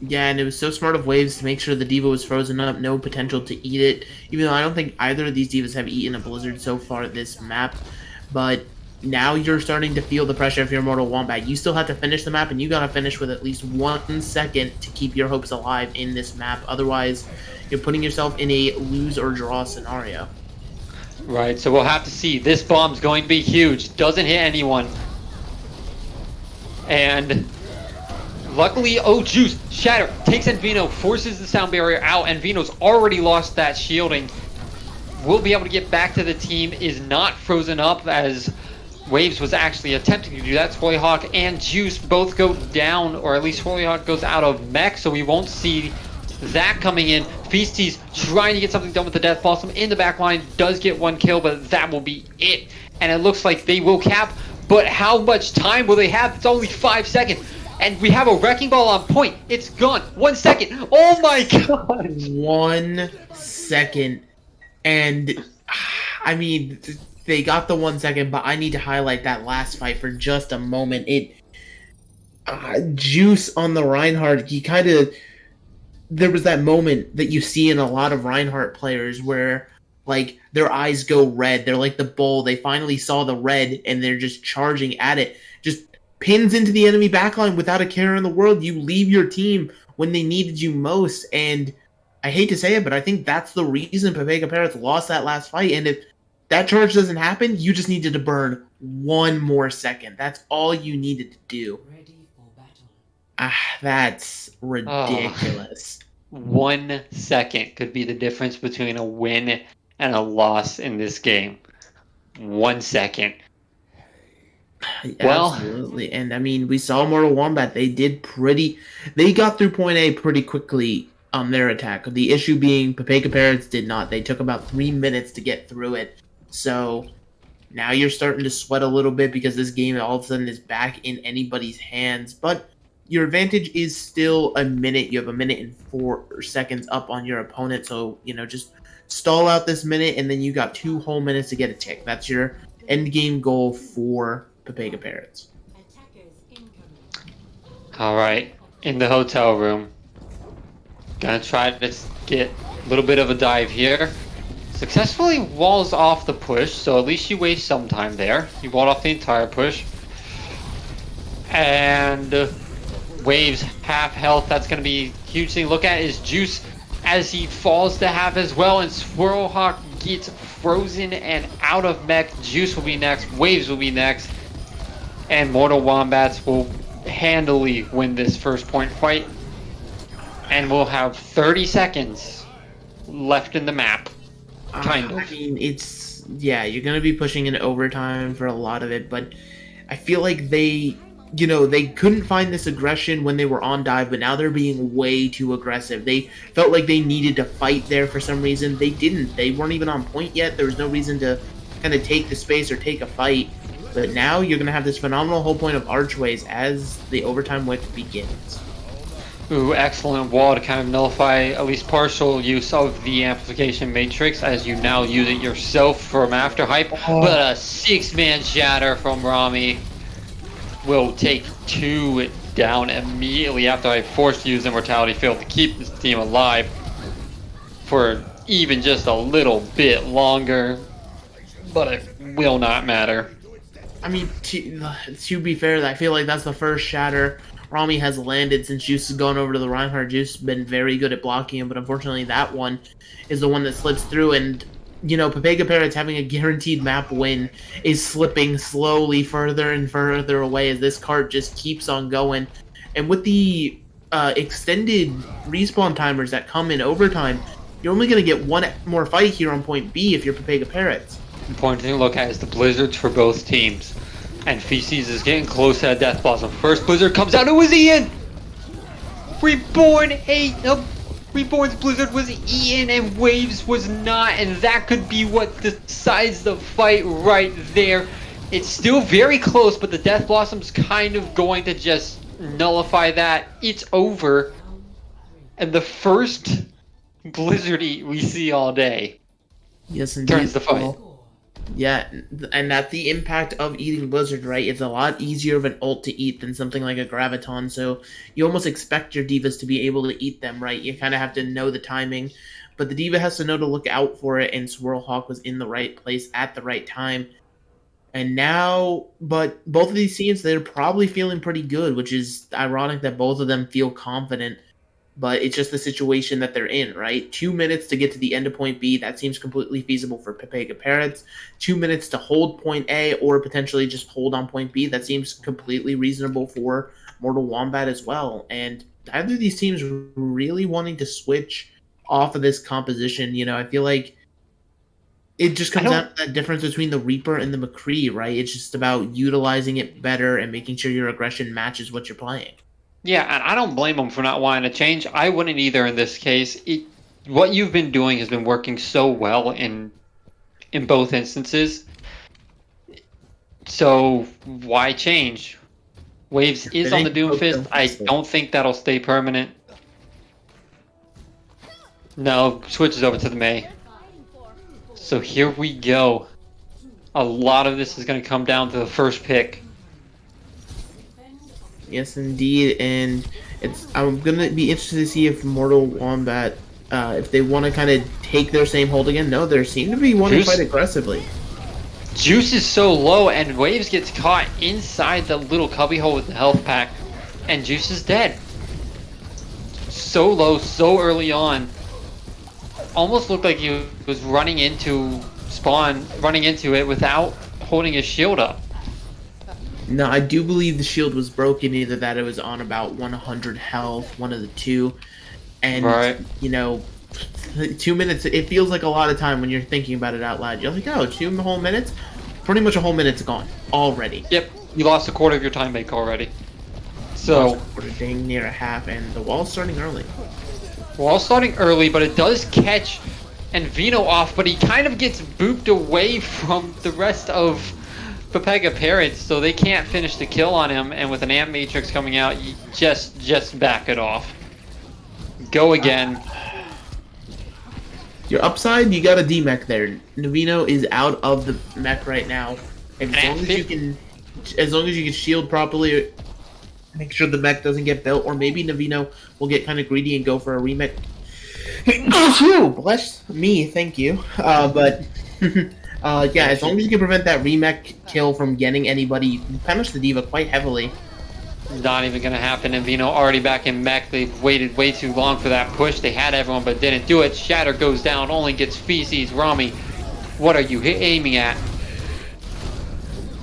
Yeah, and it was so smart of Waves to make sure the Diva was frozen up, no potential to eat it, even though I don't think either of these Divas have eaten a Blizzard so far this map. But now you're starting to feel the pressure if you're Mortal Wombat. You still have to finish the map, and you gotta finish with at least 1 second to keep your hopes alive in this map. Otherwise, you're putting yourself in a lose or draw scenario. Right, so we'll have to see. This bomb's going to be huge. Doesn't hit anyone. And luckily, oh, Juice, Shatter, takes in Vino, forces the sound barrier out, and Vino's already lost that shielding. Will be able to get back to the team, is not frozen up as Waves was actually attempting to do that. Swirlyhawk and Juice both go down, or at least Swirlyhawk goes out of mech, so we won't see that coming in. Feasties trying to get something done with the Death Blossom in the back line, does get 1 kill, but that will be it. And it looks like they will cap, but how much time will they have? It's only 5 seconds. And we have a Wrecking Ball on point. It's gone. 1 second. Oh my god. 1 second. And, I mean, they got the 1 second, but I need to highlight that last fight for just a moment. Juice on the Reinhardt, he kind of... There was that moment that you see in a lot of Reinhardt players where, like, their eyes go red. They're like the bull. They finally saw the red, and they're just charging at it. Just pins into the enemy backline without a care in the world. You leave your team when they needed you most, and I hate to say it, but I think that's the reason Pepega Parrots lost that last fight. And if that charge doesn't happen, you just needed to burn 1 more second. That's all you needed to do. That's ridiculous. 1 second could be the difference between a win and a loss in this game. 1 second. Absolutely. And I mean, we saw Mortal Wombat. They got through point A pretty quickly on their attack. The issue being Pepega Parrots did not. They took about 3 minutes to get through it. So now you're starting to sweat a little bit because this game all of a sudden is back in anybody's hands. But your advantage is still a minute. You have 1 minute and 4 seconds up on your opponent. So, you know, just stall out this minute, and then you got 2 whole minutes to get a tick. That's your end game goal for Pepega Parrots. All right, in the hotel room. Gonna try to get a little bit of a dive here. Successfully walls off the push, so at least you waste some time there. You walled off the entire push. And Waves half health. That's going to be a huge thing to look at. Is Juice as he falls to half as well, and Swirlhawk gets frozen and out of mech. Juice will be next. Waves will be next. And Mortal Wombats will handily win this first point fight. And we'll have 30 seconds left in the map. Kind of. I mean, you're going to be pushing in overtime for a lot of it, but I feel like they couldn't find this aggression when they were on dive, but now they're being way too aggressive. They felt like they needed to fight there for some reason. They didn't. They weren't even on point yet. There was no reason to kind of take the space or take a fight. But now you're going to have this phenomenal whole point of archways as the overtime wick begins. Ooh, excellent wall to kind of nullify at least partial use of the amplification matrix as you now use it yourself from after hype. But a 6-man shatter from Rami will take 2 down immediately after I forced to use Immortality Field to keep this team alive for even just a little bit longer. But it will not matter. I mean, to be fair, I feel like that's the first shatter Rami has landed since Juice has gone over to the Reinhardt. Juice has been very good at blocking him, but unfortunately that one is the one that slips through, and Pepega Parrots having a guaranteed map win is slipping slowly further and further away as this cart just keeps on going. And with the extended respawn timers that come in overtime, you're only going to get one more fight here on point B if you're Pepega Parrots. Important thing to look at is the blizzards for both teams. And Feces is getting close to that Death Blossom. First blizzard comes out, it was Ian! Reborn's blizzard was Ian and Waves was not, and that could be what decides the fight right there. It's still very close, but the Death Blossom's kind of going to just nullify that. It's over. And the first blizzard eat we see all day. Yes, indeed. Turns the fight. Yeah, and that's the impact of eating Blizzard, right? It's a lot easier of an ult to eat than something like a Graviton, so you almost expect your divas to be able to eat them, right? You kind of have to know the timing, but the diva has to know to look out for it, and Swirlhawk was in the right place at the right time. And now, but both of these teams, they're probably feeling pretty good, which is ironic that both of them feel confident. But it's just the situation that they're in, right? 2 minutes to get to the end of point B, that seems completely feasible for Pepega Parrots. 2 minutes to hold point A or potentially just hold on point B, that seems completely reasonable for Mortal Wombat as well. And either of these teams really wanting to switch off of this composition, I feel like it just comes down to that difference between the Reaper and the McCree, right? It's just about utilizing it better and making sure your aggression matches what you're playing. Yeah, and I don't blame them for not wanting to change. I wouldn't either in this case. What you've been doing has been working so well in both instances. So why change? Waves is on the Doomfist. I don't think that'll stay permanent. No, switches over to the Mei. So here we go. A lot of this is going to come down to the first pick. Yes, indeed, and I'm gonna be interested to see if Mortal Wombat, if they want to kind of take their same hold again. No, they seem to be wanting to fight aggressively. Juice is so low, and Waves gets caught inside the little cubbyhole with the health pack, and Juice is dead. So low, so early on. Almost looked like he was running into it without holding his shield up. No, I do believe the shield was broken. Either that, it was on about 100 health, one of the two. And, right. 2 minutes, it feels like a lot of time when you're thinking about it out loud. You're like, oh, 2 whole minutes? Pretty much a whole minute's gone already. Yep, you lost a quarter of your time bank already. So, we're dang near a half, and the wall's starting early. Wall's starting early, but it does catch and Vino off, but he kind of gets booped away from the rest of Pepega Parrots, so they can't finish the kill on him, and with an Amp Matrix coming out, you just back it off. Go again. Your upside, you got a D-mech there. Navino is out of the mech right now. And as long as you can shield properly, make sure the mech doesn't get built, or maybe Navino will get kind of greedy and go for a remech. Bless me, thank you. Yeah, as long as you can prevent that remech kill from getting anybody, you can punish the diva quite heavily. Not even going to happen, and Vino already back in mech. They've waited way too long for that push. They had everyone, but didn't do it. Shatter goes down, only gets Feces. Rami, what are you aiming at?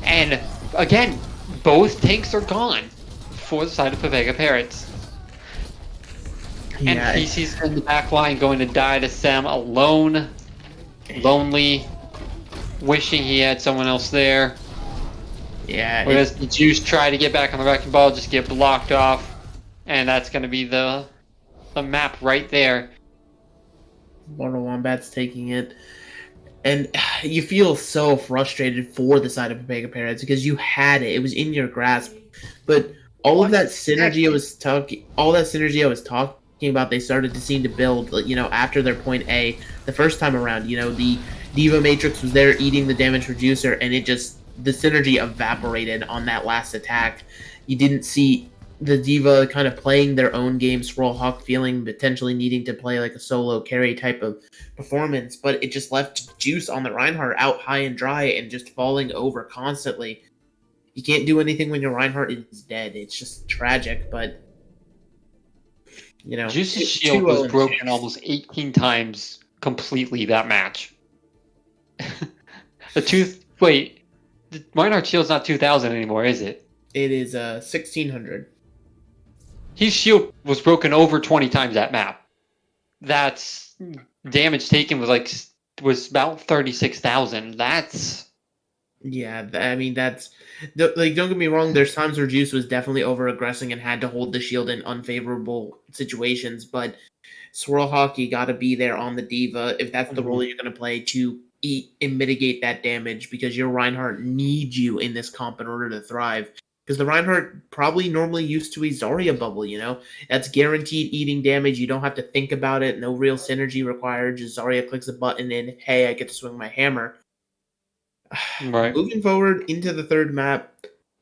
And, again, both tanks are gone for the side of Pepega Parrots. And Feces in the back line going to die to Sam alone. Lonely. Wishing he had someone else there. Yeah. Whereas the Juice try to get back on the wrecking ball, just get blocked off. And that's going to be the map right there. Mortal Wombat's taking it. And you feel so frustrated for the side of Pepega Parrots because you had it. It was in your grasp. But all of that synergy I was talking about, they started to seem to build, after their point A the first time around. The Diva Matrix was there eating the damage reducer, and the synergy evaporated on that last attack. You didn't see the Diva kind of playing their own game, Swirlhawk feeling potentially needing to play like a solo carry type of performance, but it just left Juice on the Reinhardt out high and dry and just falling over constantly. You can't do anything when your Reinhardt is dead. It's just tragic, but Juice's shield was broken almost 18 times completely that match. Wait, Reinhardt Shield's not 2,000 anymore, is it? It is 1600. His shield was broken over 20 times that map. That's damage taken was about 36,000. That's Yeah, I mean that's like, don't get me wrong. There's times where Juice was definitely over aggressing and had to hold the shield in unfavorable situations, but Swirl Hockey got to be there on the diva if that's the role you're going to play to eat and mitigate that damage, because your Reinhardt needs you in this comp in order to thrive. Because the Reinhardt probably normally used to a Zarya bubble, that's guaranteed eating damage. You don't have to think about it. No real synergy required. Just Zarya clicks a button and hey, I get to swing my hammer. right. Moving forward into the third map,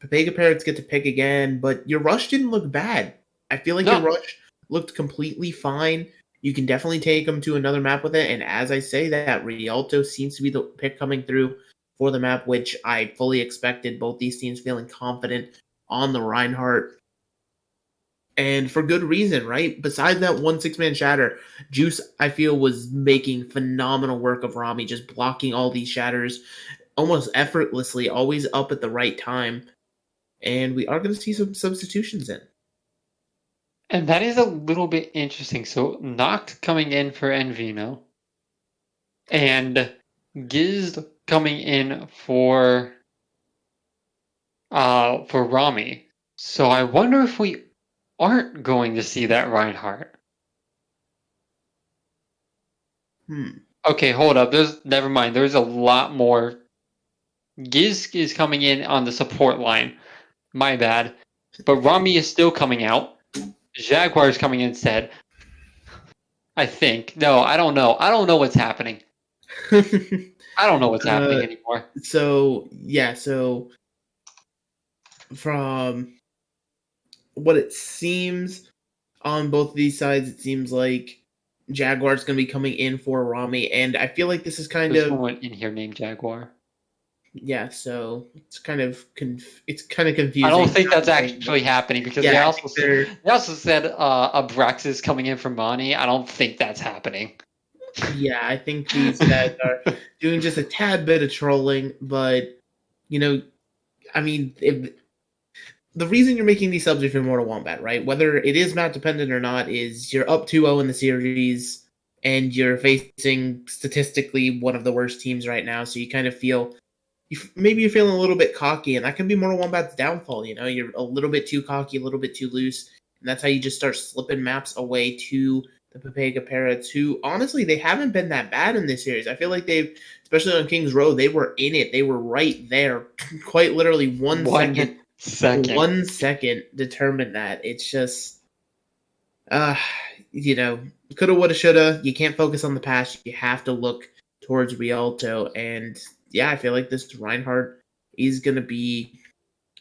Pepega Parrots get to pick again, but your rush didn't look bad. I feel like your rush looked completely fine. You can definitely take them to another map with it, and as I say that, Rialto seems to be the pick coming through for the map, which I fully expected. Both these teams feeling confident on the Reinhardt, and for good reason, right? Besides that 1 6-man shatter, Juice, I feel, was making phenomenal work of Rami, just blocking all these shatters almost effortlessly, always up at the right time. And we are going to see some substitutions in. And that is a little bit interesting. So Noct coming in for Envino, and Giz coming in for Rami. So I wonder if we aren't going to see that Reinhardt. Okay, hold up. Never mind. There's a lot more. Giz is coming in on the support line. My bad. But Rami is still coming out. Jaguar is coming in instead. I think. No, I don't know. I don't know what's happening. I don't know what's happening anymore. So from what it seems on both of these sides, it seems like Jaguar's going to be coming in for Rami, and I feel like this is There's someone in here named Jaguar. Yeah, so it's kind of confusing. I don't think that's actually happening, because they also said Abraxas coming in from Mani. I don't think that's happening. Yeah, I think these guys are doing just a tad bit of trolling, but I mean, if the reason you're making these subs if you're Mortal Wombat, right? Whether it is map dependent or not, is you're up 2-0 in the series and you're facing statistically one of the worst teams right now, so you kind of feel maybe you're feeling a little bit cocky, and that can be Mortal Wombat's downfall. You're a little bit too cocky, a little bit too loose, and that's how you just start slipping maps away to the Pepega Parrots, who honestly they haven't been that bad in this series. I feel like they've, especially on King's Row, they were in it. They were right there, quite literally 1 second. 1 second determined that. It's just, coulda, woulda, shoulda. You can't focus on the past. You have to look towards Rialto, and yeah, I feel like this Reinhardt is going to be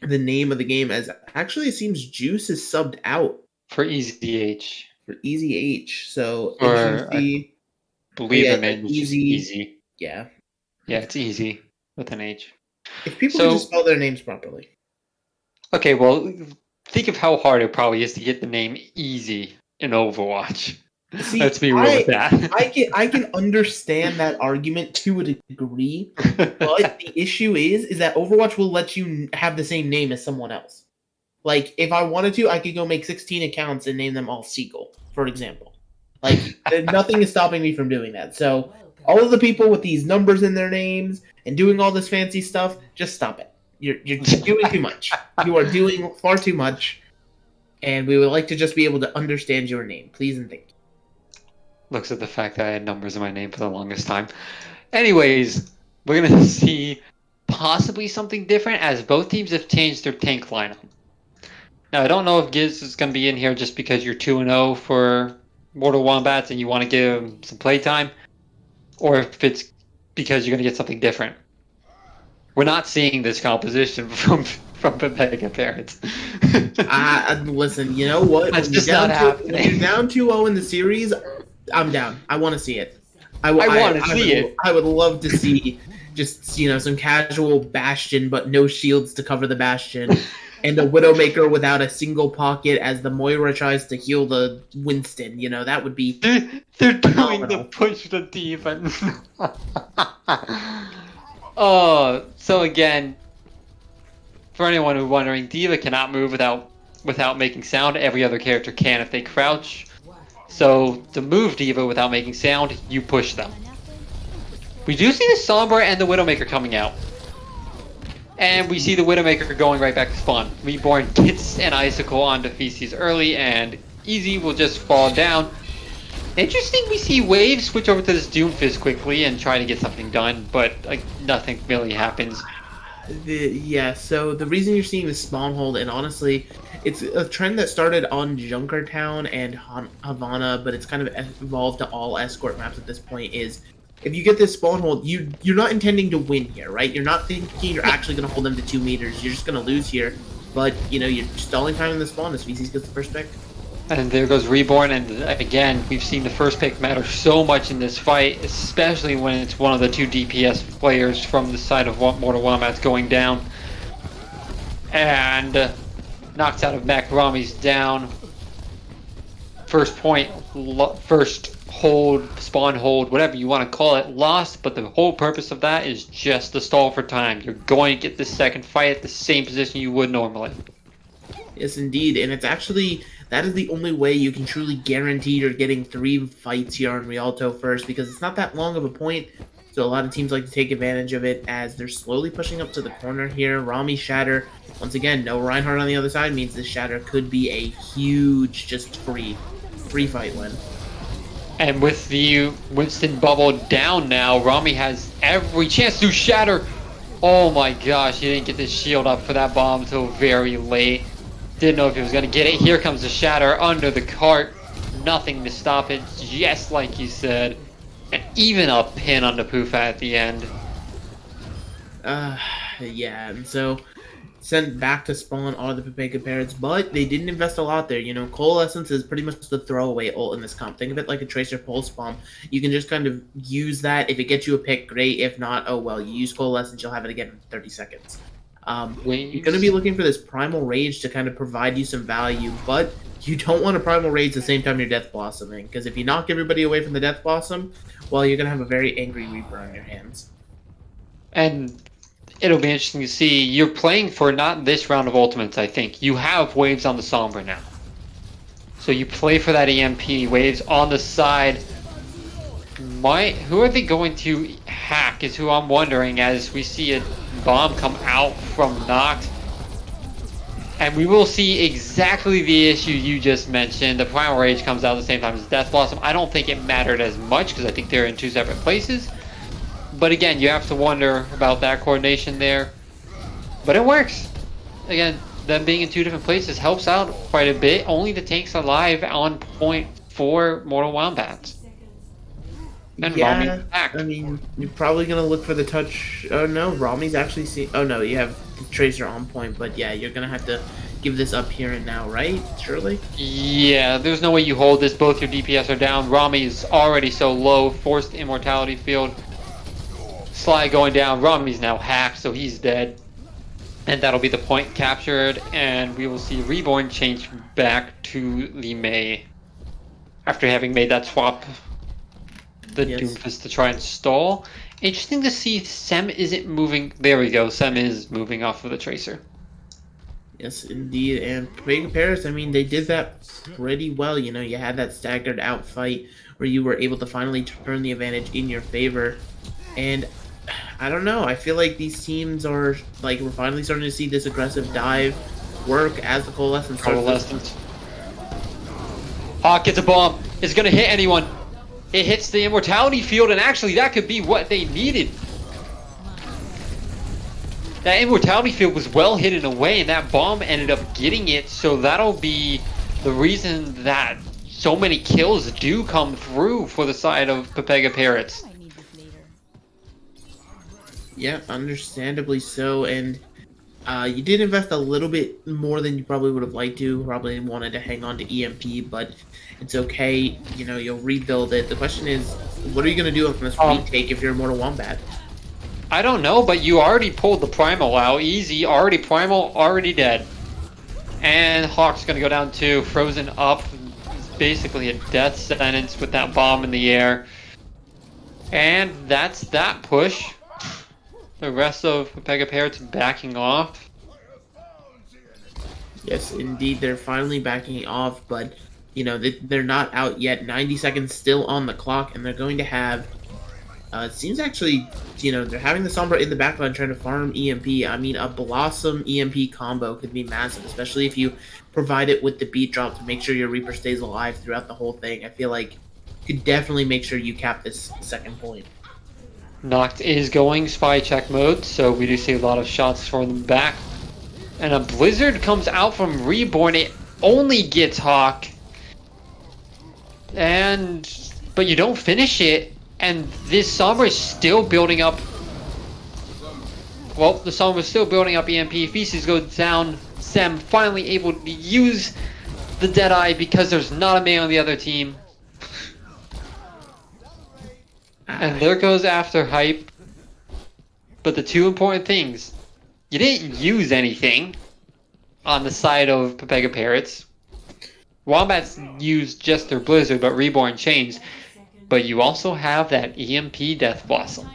the name of the game, as actually it seems Juice is subbed out for Easy H. For Easy H. So I believe the name is just Easy. Yeah. Yeah, it's Easy with an H. If people could just spell their names properly. Okay, well, think of how hard it probably is to get the name Easy in Overwatch. See, let's be real with that. I can understand that argument to a degree, but the issue is that Overwatch will let you have the same name as someone else. Like, if I wanted to, I could go make 16 accounts and name them all Seagull, for example. Like, nothing is stopping me from doing that. So, all of the people with these numbers in their names and doing all this fancy stuff, just stop it. You're doing too much. You are doing far too much, and we would like to just be able to understand your name. Please and thank you. Looks at the fact that I had numbers in my name for the longest time. Anyways, we're going to see possibly something different, as both teams have changed their tank lineup. Now, I don't know if Giz is going to be in here just because you're 2-0 for Mortal Wombats and you want to give him some playtime, or if it's because you're going to get something different. We're not seeing this composition from Pepega Parrots. Listen, you know what? That's just not happening. When you're down 2-0 in the series, I'm down. I want to see it. I would love to see just some casual Bastion, but no shields to cover the Bastion. and a Widowmaker without a single pocket as the Moira tries to heal the Winston. You know, that would be They're doing the phenomenal. push the D.Va. Oh, so again, for anyone who's wondering, D.Va cannot move without making sound. Every other character can if they crouch. So to move D.Va without making sound, you push them. We do see the Sombra and the Widowmaker coming out. And we see the Widowmaker going right back to spawn. Reborn gets an Icicle onto Feces early, and Easy will just fall down. Interesting, we see Wave switch over to this Doomfist quickly and try to get something done, but like nothing really happens. Yeah, so the reason you're seeing the spawn hold, and honestly, it's a trend that started on Junkertown and Havana, but it's kind of evolved to all escort maps at this point, is if you get this spawn hold, you're not intending to win here, right? You're not thinking you're actually going to hold them to 2 meters. You're just going to lose here, but, you know, you're stalling time in the spawn as Feces gets the first pick. And there goes Reborn, and again, we've seen the first pick matter so much in this fight, especially when it's one of the 2 DPS players from the side of Mortal Wombats going down. And knocks out of Mac. Rami's down. First point, first hold, spawn hold, whatever you want to call it, lost, but the whole purpose of that is just to stall for time. You're going to get this second fight at the same position you would normally. Yes, indeed, and it's actually, that is the only way you can truly guarantee you're getting 3 fights here on Rialto first, because it's not that long of a point, so a lot of teams like to take advantage of it as they're slowly pushing up to the corner here. Rami Shatter, once again, no Reinhardt on the other side means this Shatter could be a huge, just free fight win. And with the Winston bubble down now, Rami has every chance to shatter. Oh my gosh, he didn't get this shield up for that bomb until very late. Didn't know if he was going to get it. Here comes the shatter under the cart. Nothing to stop it, just like you said. And even a pin on the Poofa at the end. Yeah, and so sent back to spawn all the Pepega Parrots, but they didn't invest a lot there. You know, Coalescence is pretty much the throwaway ult in this comp. Think of it like a Tracer Pulse Bomb. You can just kind of use that. If it gets you a pick, great. If not, oh well, you use Coalescence, you'll have it again in 30 seconds. You're going to be looking for this Primal Rage to kind of provide you some value, but you don't want to Primal Rage the same time you're Death Blossoming, because if you knock everybody away from the Death Blossom, well, you're going to have a very angry Reaper on your hands. And it'll be interesting to see. You're playing for not this round of Ultimates, I think. You have Waves on the Sombra now. So you play for that EMP. Waves on the side. Who are they going to hack is who I'm wondering, as we see a bomb come out from Noct. And we will see exactly the issue you just mentioned. The Primal Rage comes out at the same time as Death Blossom. I don't think it mattered as much because I think they're in 2 separate places. But again, you have to wonder about that coordination there. But it works. Again, them being in 2 different places helps out quite a bit. Only the tanks alive on point for Mortal Wombats. And Yeah, I mean, you're probably going to look for the touch. Oh no, Rami's actually oh no, you have the Tracer on point, but yeah, you're going to have to give this up here and now, right? Surely? Yeah, there's no way you hold this. Both your DPS are down. Rami is already so low. Forced Immortality Field. Sly going down. Rami's now hacked, so he's dead. And that'll be the point captured. And we will see Reborn change back to the Mei. After having made that swap. The Doomfist to try and stall. Interesting to see Sem isn't moving. There we go. Sem is moving off of the Tracer. Yes, indeed. And Pepega Parrots, I mean, they did that pretty well. You know, you had that staggered out fight where you were able to finally turn the advantage in your favor. And I don't know. I feel like these teams are, like, we're finally starting to see this aggressive dive work as the Coalescence starts. Hawk gets a bomb. It's going to hit anyone. It hits the Immortality Field, and actually that could be what they needed. That Immortality Field was well hidden away, and that bomb ended up getting it, so that'll be the reason that so many kills do come through for the side of Pepega Parrots. Yeah, understandably so, and you did invest a little bit more than you probably would have liked to. Probably wanted to hang on to EMP, but it's okay. You know, you'll rebuild it. The question is, what are you going to do on this retake if you're a Mortal Wombat? I don't know, but you already pulled the Primal out. Easy, already Primal, already dead. And Hawk's gonna go down too, frozen up. It's basically a death sentence with that bomb in the air. And that's that push. The rest of Pepega Parrots backing off. Yes, indeed, they're finally backing off, but they're not out yet. 90 seconds still on the clock, and they're going to have. It seems actually, they're having the Sombra in the backline trying to farm EMP. I mean, a Blossom EMP combo could be massive, especially if you provide it with the beat drop to make sure your Reaper stays alive throughout the whole thing. I feel like you could definitely make sure you cap this second point. Noct is going spy check mode, so we do see a lot of shots from the back. And a Blizzard comes out from Reborn. It only gets Hawk. But you don't finish it. And this Sombra is still building up. Well, the Sombra is still building up EMP. Feces goes down. Sem finally able to use the Deadeye because there's not a man on the other team. And there goes after hype. But the two important things. You didn't use anything on the side of Pepega Parrots. Wombats used just their Blizzard, but Reborn changed. But you also have that EMP Death Blossom.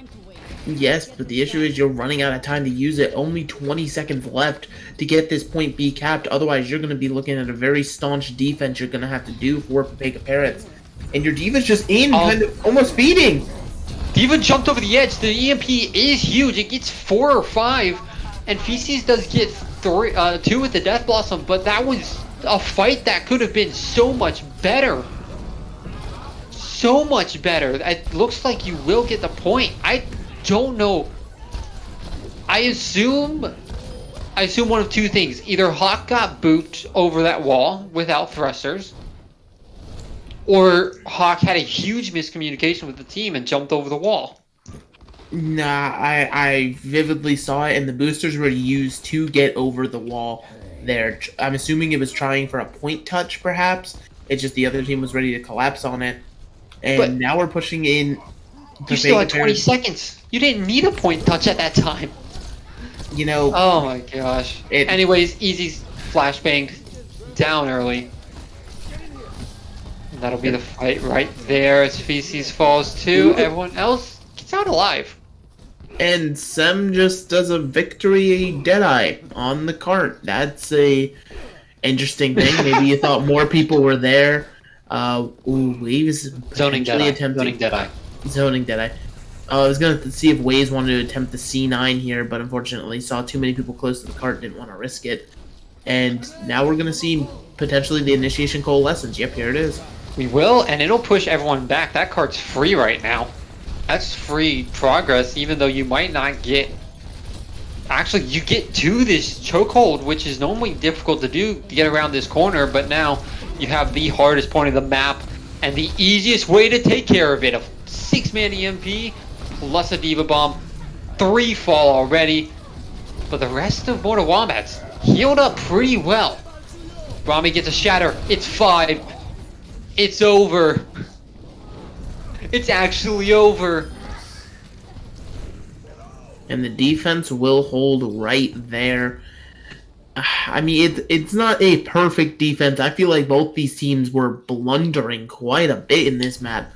Yes, but the issue is you're running out of time to use it. Only 20 seconds left to get this point B capped. Otherwise, you're going to be looking at a very staunch defense you're going to have to do for Pepega Parrots. And your Diva's just kind of almost feeding. Diva jumped over the edge. The EMP is huge. It gets 4 or 5. And Feces does get 2 with the Death Blossom. But that was a fight that could have been so much better. So much better. It looks like you will get the point. I don't know. I assume one of two things. Either Hawk got booped over that wall without thrusters, or Hawk had a huge miscommunication with the team and jumped over the wall. Nah, I vividly saw it, and the boosters were used to get over the wall there. I'm assuming it was trying for a point touch, perhaps. It's just the other team was ready to collapse on it. And now we're pushing in. You still had 20 seconds. You didn't need a point touch at that time. Oh my gosh. Anyways, easy flashbang down early. And that'll be the fight right there as Feces falls too. Everyone else gets out alive. And Sem just does a victory Deadeye on the cart. That's a interesting thing. Maybe you thought more people were there. He was Zoning Deadeye. Zoning Deadeye. I was going to see if Waze wanted to attempt the C9 here, but unfortunately saw too many people close to the cart, didn't want to risk it. And now we're going to see potentially the Initiation Coalescence. Yep, here it is. We will, and it'll push everyone back. That cart's free right now. That's free progress, even though you might not get... Actually, you get to this chokehold, which is normally difficult to do to get around this corner, but now you have the hardest point of the map and the easiest way to take care of it. A 6-man EMP plus a Diva Bomb. 3 fall already, but the rest of Mortal Wombats healed up pretty well. Rami gets a shatter. It's 5. It's over. It's actually over. And the defense will hold right there. I mean, it's not a perfect defense. I feel like both these teams were blundering quite a bit in this map.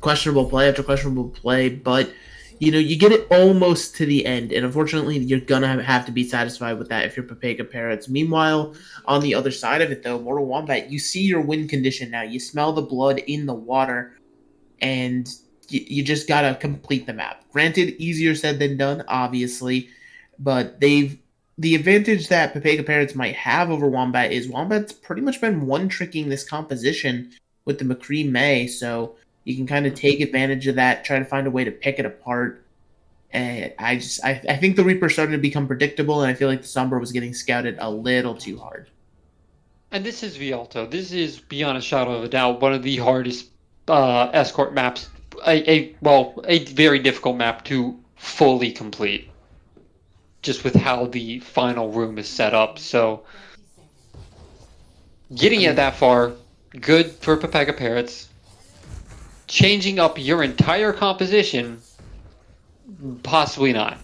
Questionable play after questionable play, but you get it almost to the end, and unfortunately, you're gonna have to be satisfied with that if you're Pepega Parrots. Meanwhile, on the other side of it, though, Mortal Wombat, you see your win condition now. You smell the blood in the water, and you just gotta complete the map. Granted, easier said than done, obviously, but the advantage that Pepega Parrots might have over Wombat is Wombat's pretty much been one-tricking this composition with the McCree May, so you can kind of take advantage of that, try to find a way to pick it apart. And I think the Reaper started to become predictable, and I feel like the Sombra was getting scouted a little too hard. And this is Vialto. This is, beyond a shadow of a doubt, one of the hardest escort maps. A very difficult map to fully complete. Just with how the final room is set up. So, getting it that far, good for Pepega Parrots. Changing up your entire composition, possibly not.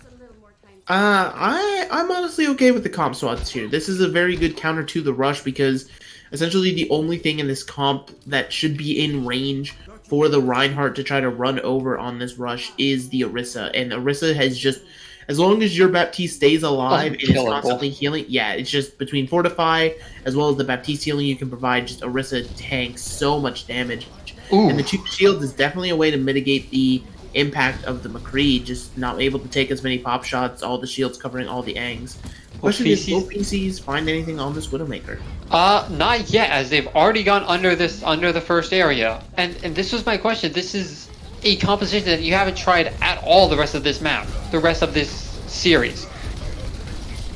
I I'm honestly okay with the comp swaps here. This is a very good counter to the rush because essentially the only thing in this comp that should be in range for the Reinhardt to try to run over on this rush is the Orisa. And Orisa has just, as long as your Baptiste stays alive and is constantly healing, yeah, it's just between Fortify as well as the Baptiste healing you can provide, just Orisa tanks so much damage. Ooh. And the 2 shields is definitely a way to mitigate the impact of the McCree, just not able to take as many pop shots, all the shields covering all the angs. Question is, will PCs find anything on this Widowmaker? Not yet, as they've already gone under the first area. And this was my question. This is a composition that you haven't tried at all the rest of this map, the rest of this series.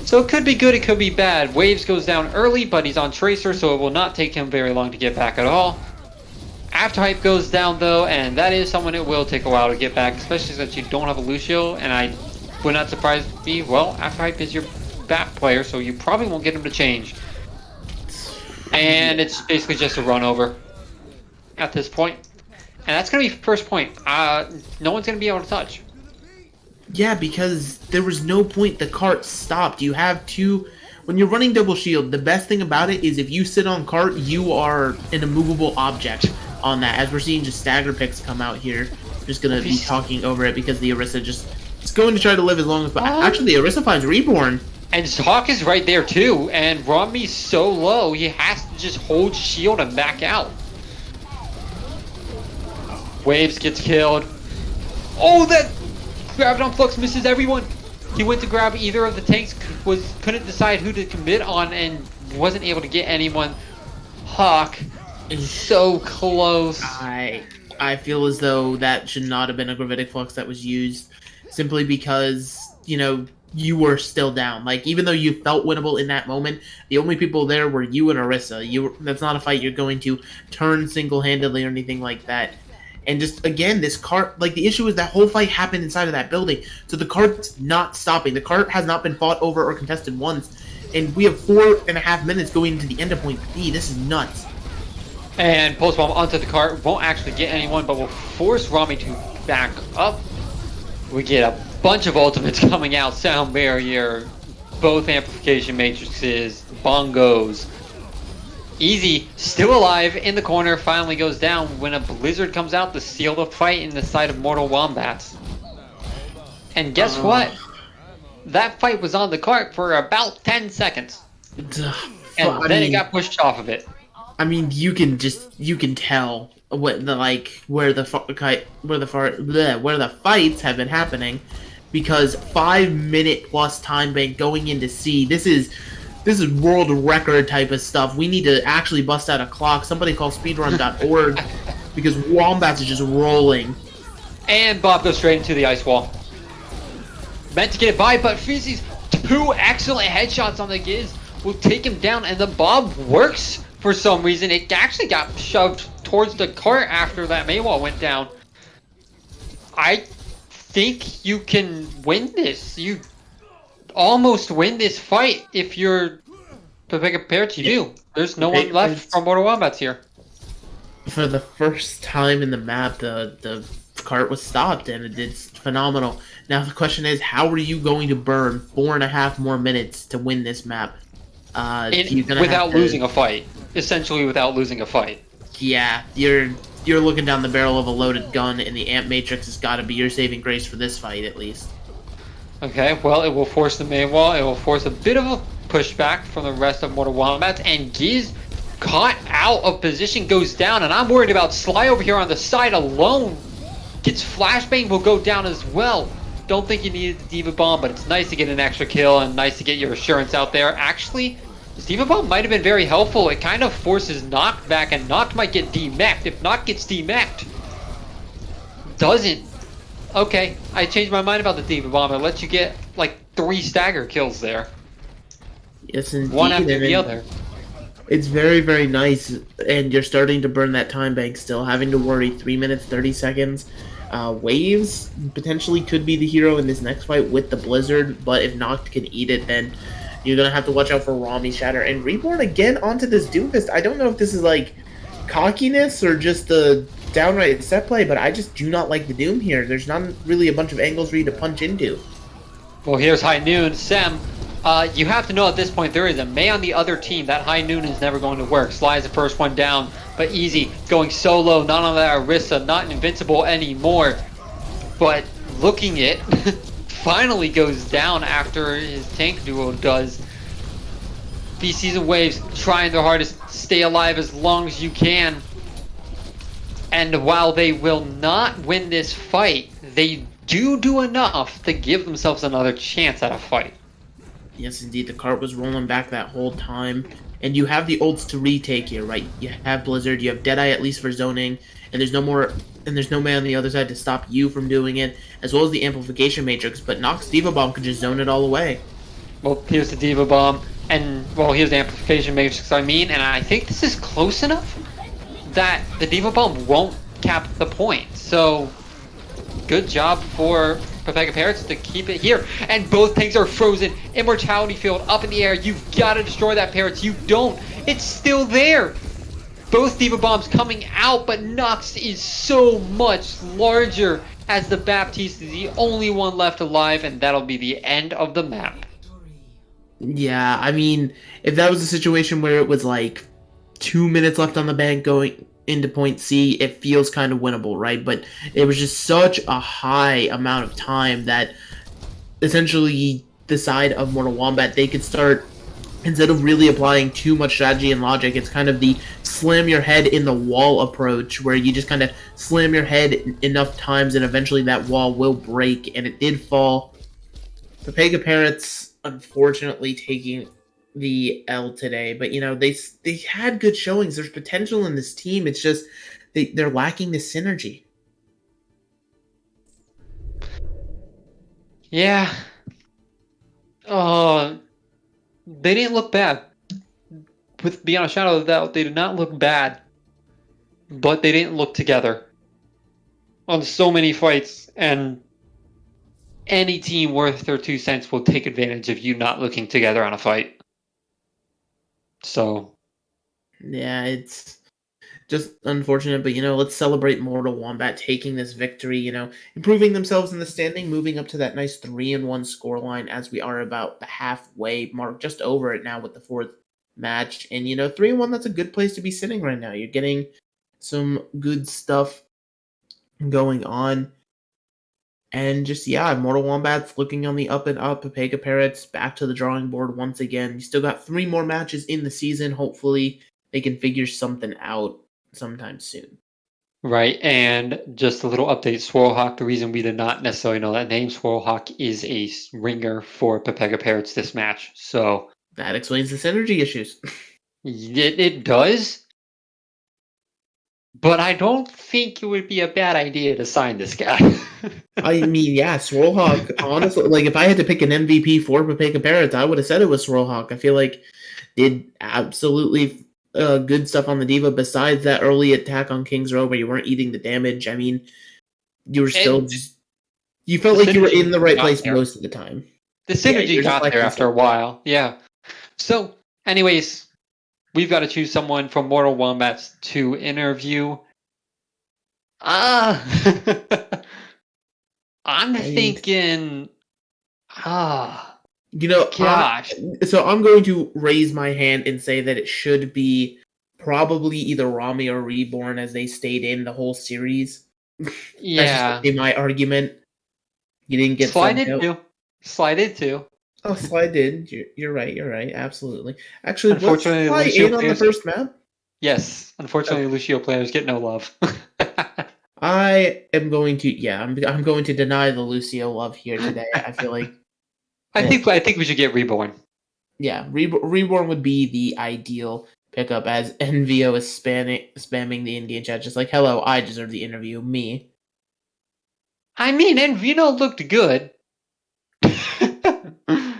So it could be good, it could be bad. Waves goes down early, but he's on Tracer, so it will not take him very long to get back at all. After Hype goes down though, and that is someone it will take a while to get back, especially since you don't have a Lucio, and I would not surprise me. Well, After Hype is your BAP player, so you probably won't get him to change. And it's basically just a run over at this point. And that's going to be first point. No one's going to be able to touch. Yeah, because there was no point. The cart stopped. You have to... When you're running double shield, the best thing about it is if you sit on cart, you are an immovable object on that. As we're seeing just stagger picks come out here. I'm just going to be talking over it because the Orisa just... It's going to try to live as long as... Actually, the Orisa finds Reborn. And Hawk is right there too, and Rami's so low, he has to just hold shield and back out. Waves gets killed. Oh, that Graviton Flux misses everyone. He went to grab either of the tanks, couldn't decide who to commit on, and wasn't able to get anyone. Hawk is so close. I feel as though that should not have been a Gravitic Flux that was used, simply because, you know, you were still down. Like, even though you felt winnable in that moment, the only people there were you and Orisa. That's not a fight you're going to turn single-handedly or anything like that. And just, again, this cart, like, the issue is that whole fight happened inside of that building. So the cart's not stopping. The cart has not been fought over or contested once. And we have 4.5 minutes going into the end of point B. This is nuts. And Pulse Bomb onto the cart. Won't actually get anyone, but will force Rami to back up. We get a bunch of ultimates coming out. Sound Barrier, both amplification matrices, bongos. Easy, still alive in the corner, finally goes down when a blizzard comes out to seal the fight in the side of Mortal Wombats. And guess what? That fight was on the cart for about 10 seconds. And then it got pushed off of it. I mean, you can tell what where the fights have been happening, because 5-minute plus time bank going into C. This is world record type of stuff. We need to actually bust out a clock. Somebody call speedrun.org because Wombats is just rolling. And Bob goes straight into the ice wall. Meant to get it by, but Feezy's 2 excellent headshots on the Giz will take him down, and the Bob works for some reason. It actually got shoved towards the cart after that Maywall went down. I think you can win this. You almost win this fight if you're Pepega Parrots. You do. There's no one left from Mortal Wombats here. For the first time in the map, the cart was stopped, and it's phenomenal. Now the question is, how are you going to burn 4.5 more minutes to win this map? Without losing a fight. Essentially without losing a fight. Yeah, you're looking down the barrel of a loaded gun, and the amp matrix has got to be your saving grace for this fight, at least. Okay, well, it will force the main wall. It will force a bit of a pushback from the rest of Mortal Wombats, and Giz caught out of position, goes down, and I'm worried about Sly over here on the side alone. Gets flashbang, will go down as well. Don't think you needed the Diva Bomb, but it's nice to get an extra kill and nice to get your assurance out there. Actually, this Diva Bomb might have been very helpful. It kind of forces Noct back, and Noct might get demeched. If Noct gets demeched, doesn't. Okay, I changed my mind about the Diva Bomb. It lets you get like 3 stagger kills there. Yes, indeed. One after the other. It's very, very nice, and you're starting to burn that time bank still, having to worry 3 minutes, 30 seconds. Waves potentially could be the hero in this next fight with the Blizzard, but if Noct can eat it, then you're going to have to watch out for Rami Shatter. And Reborn again onto this Doomfist. I don't know if this is like cockiness or just a downright set play, but I just do not like the Doom here. There's not really a bunch of angles for you to punch into. Well, here's High Noon. Sem You have to know at this point there is a Mei on the other team. That high noon is never going to work. Sly is the first one down, but easy. Going solo, not on that Arissa, not invincible anymore. But looking it finally goes down after his tank duo does. VCs and Waves trying their hardest to stay alive as long as you can. And while they will not win this fight, they do enough to give themselves another chance at a fight. Yes, indeed. The cart was rolling back that whole time. And you have the ults to retake here, right? You have Blizzard, you have Deadeye at least for zoning, and there's no man on the other side to stop you from doing it, as well as the amplification matrix, but Nox Diva Bomb could just zone it all away. Well, here's the Diva Bomb, and well, here's the amplification matrix, and I think this is close enough that the Diva Bomb won't cap the point. So, good job for Pepega Parrots to keep it here. And both tanks are frozen. Immortality field up in the air. You've got to destroy that, Parrots. You don't. It's still there. Both Diva Bombs coming out, but Nox is so much larger as the Baptiste is the only one left alive, and that'll be the end of the map. Yeah, I mean, if that was a situation where it was like 2 minutes left on the bank going into point C, it feels kind of winnable, right? But it was just such a high amount of time that essentially the side of Mortal Wombat, they could start, instead of really applying too much strategy and logic, it's kind of the slam your head in the wall approach, where you just kind of slam your head enough times and eventually that wall will break, and it did fall. Pepega Parrots, unfortunately, taking the L today, but you know, they had good showings. There's potential in this team. It's just they're lacking the synergy. Yeah. They didn't look bad. With beyond a shadow of a doubt, they did not look bad, but they didn't look together on so many fights, and any team worth their 2 cents will take advantage of you not looking together on a fight. So, yeah, it's just unfortunate, but you know, let's celebrate Mortal Wombat taking this victory, you know, improving themselves in the standing, moving up to that nice 3-1 scoreline as we are about the halfway mark, just over it now with the 4th match. And you know, 3-1, that's a good place to be sitting right now. You're getting some good stuff going on. And just, yeah, Mortal Wombats looking on the up and up. Pepega Parrots back to the drawing board once again. You still got 3 more matches in the season. Hopefully they can figure something out sometime soon. right, and just a little update, Swirlhawk, the reason we did not necessarily know that name, Swirlhawk is a ringer for Pepega Parrots this match. So that explains the synergy issues. it does. But I don't think it would be a bad idea to sign this guy. I mean, yeah, Swirlhawk, honestly, like, if I had to pick an MVP for Pepega Parrots, I would have said it was Swirlhawk. I feel like did absolutely good stuff on the Diva besides that early attack on King's Row where you weren't eating the damage. I mean, you were still just... You felt like you were in the right place most of the time. The synergy got there after a while. Yeah. So, anyways, we've got to choose someone from Mortal Wombats to interview. I'm thinking. You know, gosh. So I'm going to raise my hand and say that it should be probably either Rami or Reborn, as they stayed in the whole series. Yeah. That's just my argument. You didn't get Slide in too. Slide in too. Oh, Sly did. You're right. You're right. Absolutely. Actually, unfortunately, was Sly in on the first map? Yes. Unfortunately, Lucio players get no love. I am going to. Yeah, I'm going to deny the Lucio love here today. I feel like. I think we should get Reborn. Yeah, Reborn would be the ideal pickup, as NVO is spamming the in-game chat, just like, "Hello, I deserve the interview, me." I mean, Envino looked good.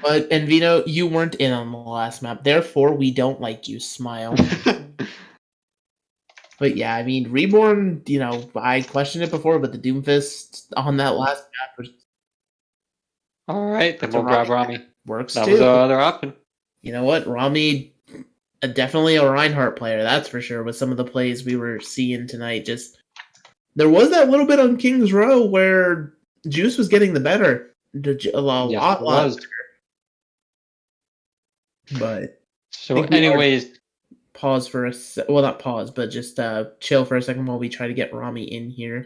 But Envino, you weren't in on the last map, therefore we don't like you, smile. But yeah, I mean, Reborn, you know, I questioned it before, but the Doomfist on that last map was... Alright, then we'll grab Rami. Works that too. Was our other option. You know what? Rami, definitely a Reinhardt player, that's for sure, with some of the plays we were seeing tonight. Just, there was that little bit on King's Row where Juice was getting the better. A lot better. But I So, think we are anyways, pause for well, not pause, but just chill for a second while we try to get Rami in here.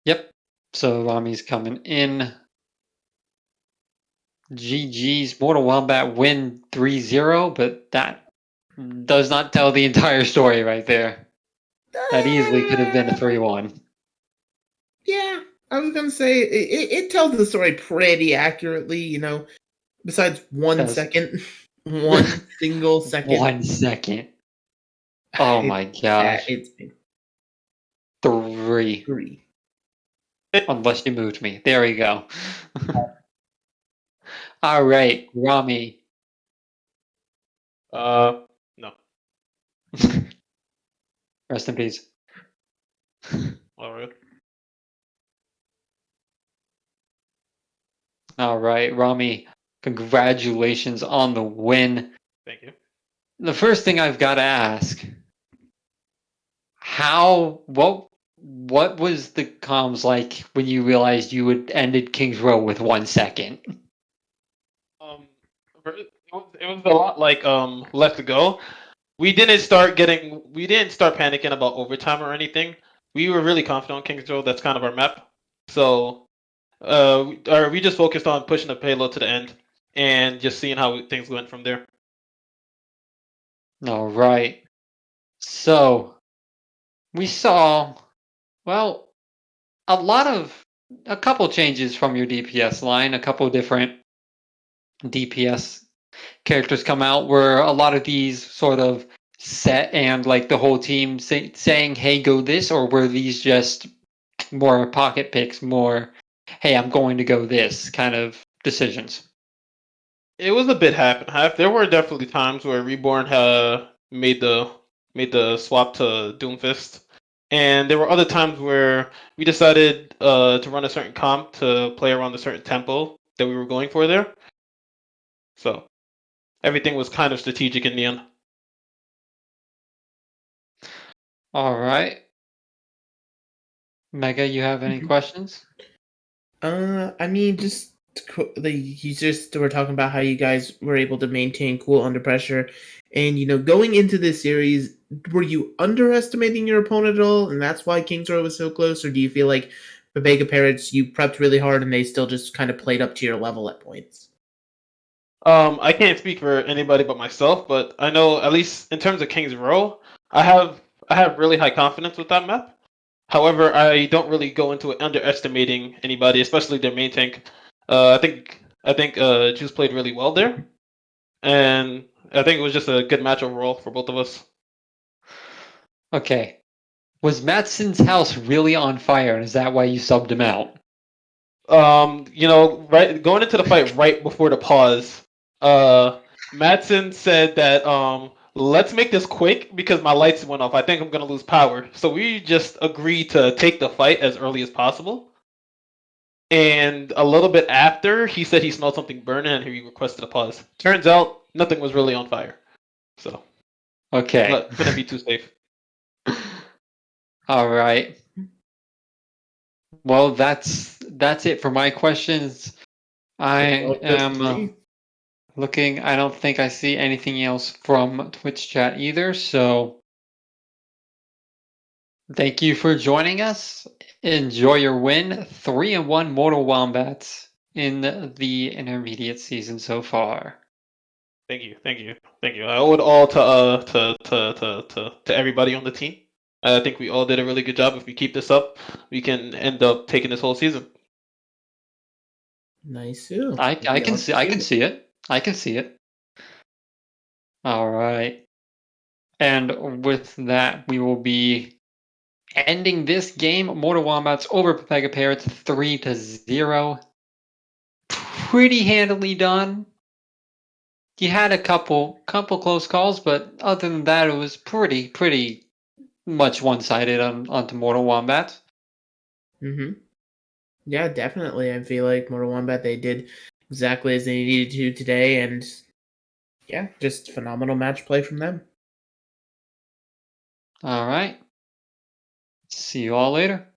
yep. So Rami's coming in. GG's Mortal Wombat win 3-0, but that does not tell the entire story right there. That easily could have been a 3-1. Yeah, I was gonna say it tells the story pretty accurately. Besides 1 second, one single second. 1 second. Oh my gosh. It's 3. 3. Unless you moved me. There we go. All right, Rami. No. Rest in peace. All right. All right, Rami. Congratulations on the win. Thank you. The first thing I've got to ask, what was the comms like when you realized you had ended King's Row with 1 second? It was a lot like Let's Go. We didn't start panicking about overtime or anything. We were really confident on Kings Row. That's kind of our map. So we just focused on pushing the payload to the end and just seeing how things went from there. All right. So we saw, well, a couple changes from your DPS line, a couple different DPS characters come out where a lot of these sort of set and like the whole team saying, hey, go this, or were these just more pocket picks, more, hey, I'm going to go this kind of decisions? It was a bit half and half. There were definitely times where Reborn made the swap to Doomfist, and there were other times where we decided to run a certain comp to play around a certain tempo that we were going for there. So everything was kind of strategic in the end. All right. Mega, you have any questions? I mean, you just were talking about how you guys were able to maintain cool under pressure, and going into this series, were you underestimating your opponent at all, and that's why Kings Row was so close, or do you feel like Pepega Parrots, you prepped really hard and they still just kind of played up to your level at points? I can't speak for anybody but myself, but I know at least in terms of Kings Row, I have really high confidence with that map. However, I don't really go into it underestimating anybody, especially their main tank. I think Juice played really well there, and I think it was just a good match overall for both of us. Okay. Was Matson's house really on fire, and is that why you subbed him out? Right going into the fight right before the pause, Matson said that let's make this quick because my lights went off. I think I'm gonna lose power. So we just agreed to take the fight as early as possible. And a little bit after, he said he smelled something burning and he requested a pause. Turns out nothing was really on fire. So Okay. couldn't be too safe. All right. Well, that's it for my questions. I am looking. I don't think I see anything else from Twitch chat either. So thank you for joining us. Enjoy your win. 3-1 Mortal Wombats in the intermediate season so far. Thank you. I owe it all to everybody on the team. I think we all did a really good job. If we keep this up, we can end up taking this whole season. Nice. I can see it. I can see it. All right. And with that, we will be ending this game. Mortal Wombats over Pepega Parrots 3-0. Pretty handily done. You had a couple close calls, but other than that, it was pretty much one-sided onto Mortal Wombats. Yeah, definitely. I feel like Mortal Wombat, they did exactly as they needed to today, and yeah, just phenomenal match play from them. All right. See you all later.